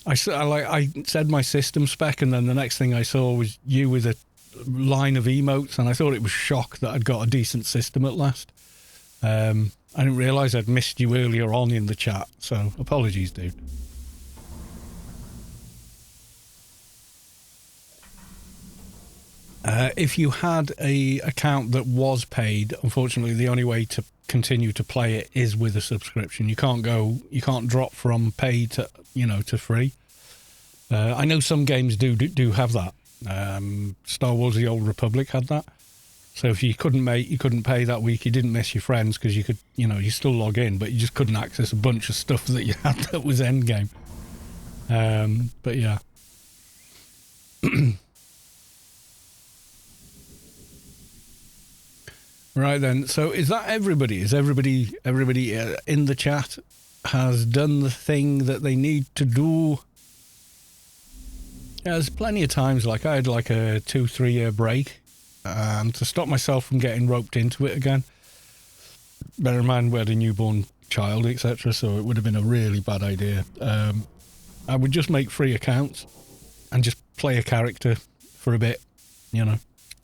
I said my system spec, and then the next thing I saw was you with a line of emotes, and I thought it was shock that I'd got a decent system at last. I didn't realise I'd missed you earlier on in the chat, so apologies, dude. If you had a account that was paid, unfortunately, the only way to continue to play it is with a subscription. You can't drop from paid to, to free. I know some games do have that. Star Wars: The Old Republic had that. So if you couldn't pay that week, you didn't miss your friends because you could, you still log in, but you just couldn't access a bunch of stuff that you had that was endgame. But yeah. Right then, so is that everybody? Is everybody in the chat has done the thing that they need to do? Yeah, there's plenty of times, like I had like a 2-3 year break to stop myself from getting roped into it again. Bear in mind we had a newborn child, etc., so it would have been a really bad idea. I would just make free accounts and just play a character for a bit,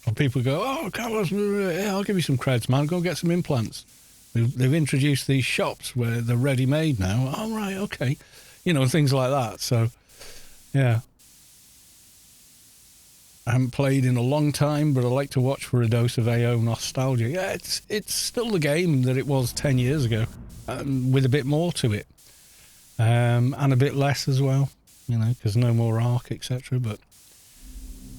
And people go, oh, Carlos, I'll give you some creds, man. Go get some implants. They've introduced these shops where they're ready-made now. Oh, right, okay. Things like that. So, yeah. I haven't played in a long time, but I like to watch for a dose of AO nostalgia. Yeah, it's still the game that it was 10 years ago, with a bit more to it. And a bit less as well, because no more Arc, etc., but...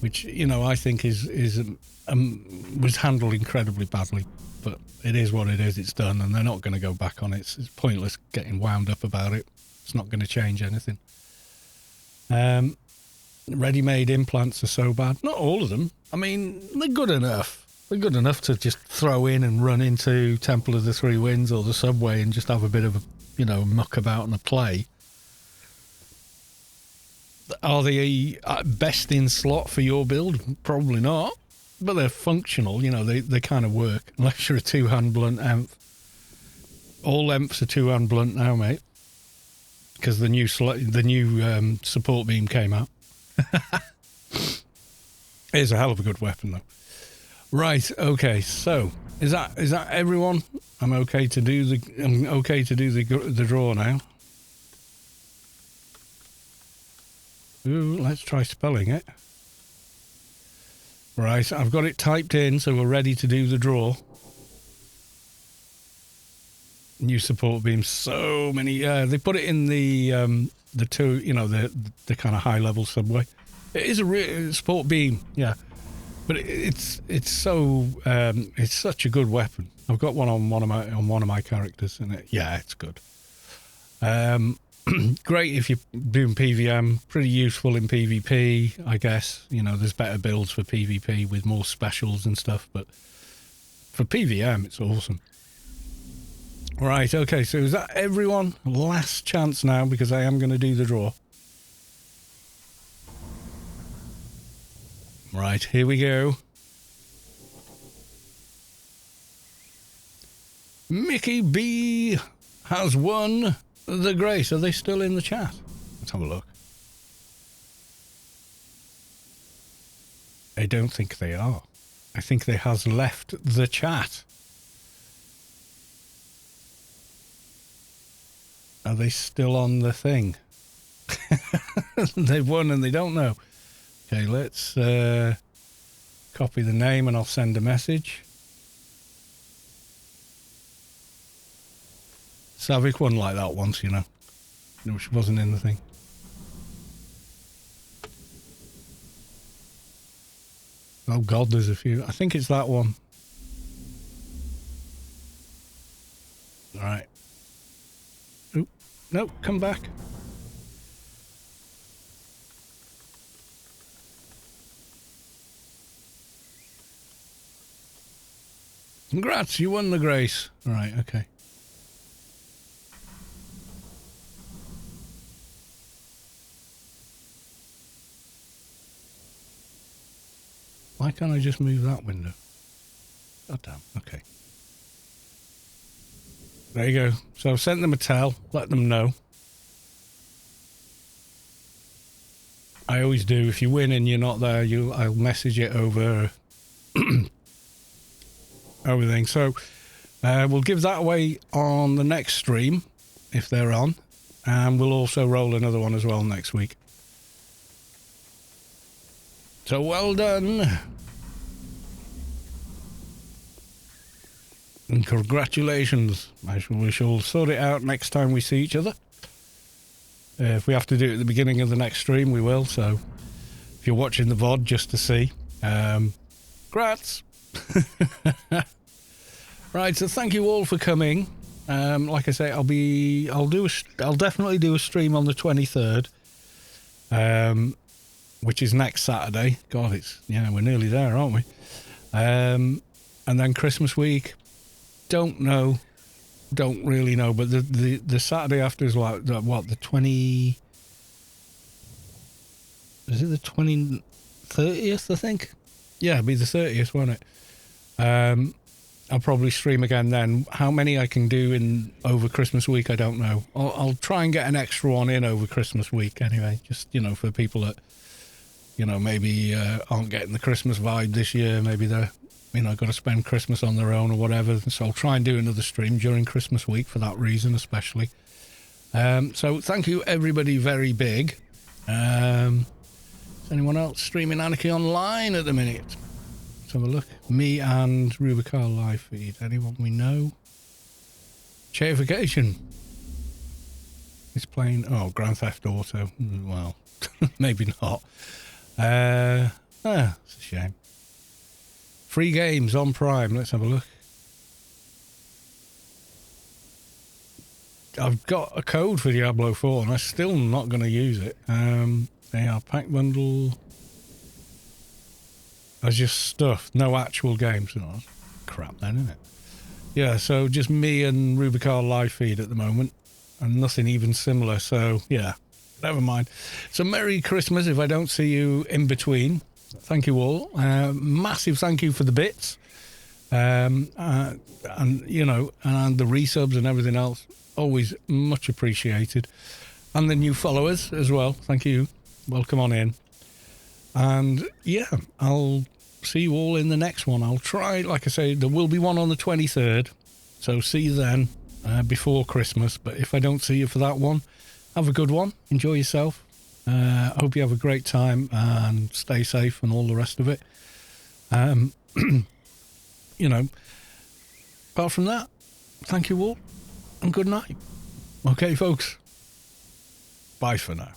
which, I think was handled incredibly badly. But it is what it is, it's done, and they're not going to go back on it. It's pointless getting wound up about it. It's not going to change anything. Ready-made implants are so bad. Not all of them. I mean, they're good enough. They're good enough to just throw in and run into Temple of the Three Winds or the subway and just have a bit of a, muck about and a play. Are they best in slot for your build? Probably not. But they're functional, they kind of work. Unless you're a two-hand blunt amp. All amps are two-hand blunt now, mate. Because the new support beam came out. It's a hell of a good weapon, though. Right, okay, so is that everyone? I'm okay to do the draw now. Ooh, let's try spelling it. Right, I've got it typed in, so we're ready to do the draw. New support beams, so many. They put it in the two, the kind of high level subway. It is a real support beam, yeah, but it's so it's such a good weapon. I've got one on one of my characters, and it's good. Great if you're doing PVM, pretty useful in PvP, I guess. There's better builds for PvP with more specials and stuff, but for PVM, it's awesome. Right, okay, so is that everyone? Last chance now, because I am going to do the draw. Right, here we go. Mikeybchd has won the Grace. Are they still in the chat? Let's have a look. I don't think they are. I think they has left the chat. Are they still on the thing? They've won and they don't know. Okay, let's copy the name and I'll send a message. Savik wasn't like that once, No, she wasn't in the thing. Oh God, there's a few. I think it's that one. All right. Oop. No, come back. Congrats, you won the Grace. All right, okay. Why can't I just move that window? Oh, damn. Okay. There you go. So I've sent them a tell. Let them know. I always do. If you win and you're not there, I'll message it over everything. So We'll give that away on the next stream, if they're on. And we'll also roll another one as well next week. So well done. And congratulations. We shall sort it out next time we see each other. If we have to do it at the beginning of the next stream, we will. So if you're watching the VOD just to see, grats. Right, so thank you all for coming. Like I say, I'll definitely do a stream on the 23rd, which is next Saturday. God, we're nearly there, aren't we? And then Christmas week, don't really know, but the Saturday after is like the 20? Is it the 30th? I think. Yeah, it'll be the 30th, won't it? I'll probably stream again then. How many I can do over Christmas week, I don't know. I'll try and get an extra one in over Christmas week anyway. Just for people that maybe aren't getting the Christmas vibe this year. Maybe they're got to spend Christmas on their own or whatever. So I'll try and do another stream during Christmas week for that reason, especially. So thank you, everybody, very big. Is anyone else streaming Anarchy online at the minute? Let's have a look. Me and Rubi-Ka live feed. Anyone we know? Chairification. It's playing. Oh, Grand Theft Auto. Well, maybe not. It's a shame. Free games on Prime. Let's have a look. I've got a code for Diablo 4 and I'm still not going to use it. They are pack bundle. That's just stuff. No actual games. Oh, that's crap then, isn't it? Yeah, so just me and Rubi-Ka live feed at the moment. And nothing even similar. So, yeah, never mind. So, Merry Christmas if I don't see you in between. Thank you all. Massive thank you for the bits. And the resubs and everything else. Always much appreciated. And the new followers as well. Thank you. Welcome on in. And yeah, I'll see you all in the next one. I'll try, like I say, there will be one on the 23rd. So see you then before Christmas. But if I don't see you for that one, have a good one. Enjoy yourself. Hope you have a great time and stay safe and all the rest of it. Apart from that, thank you all and good night. Okay, folks. Bye for now.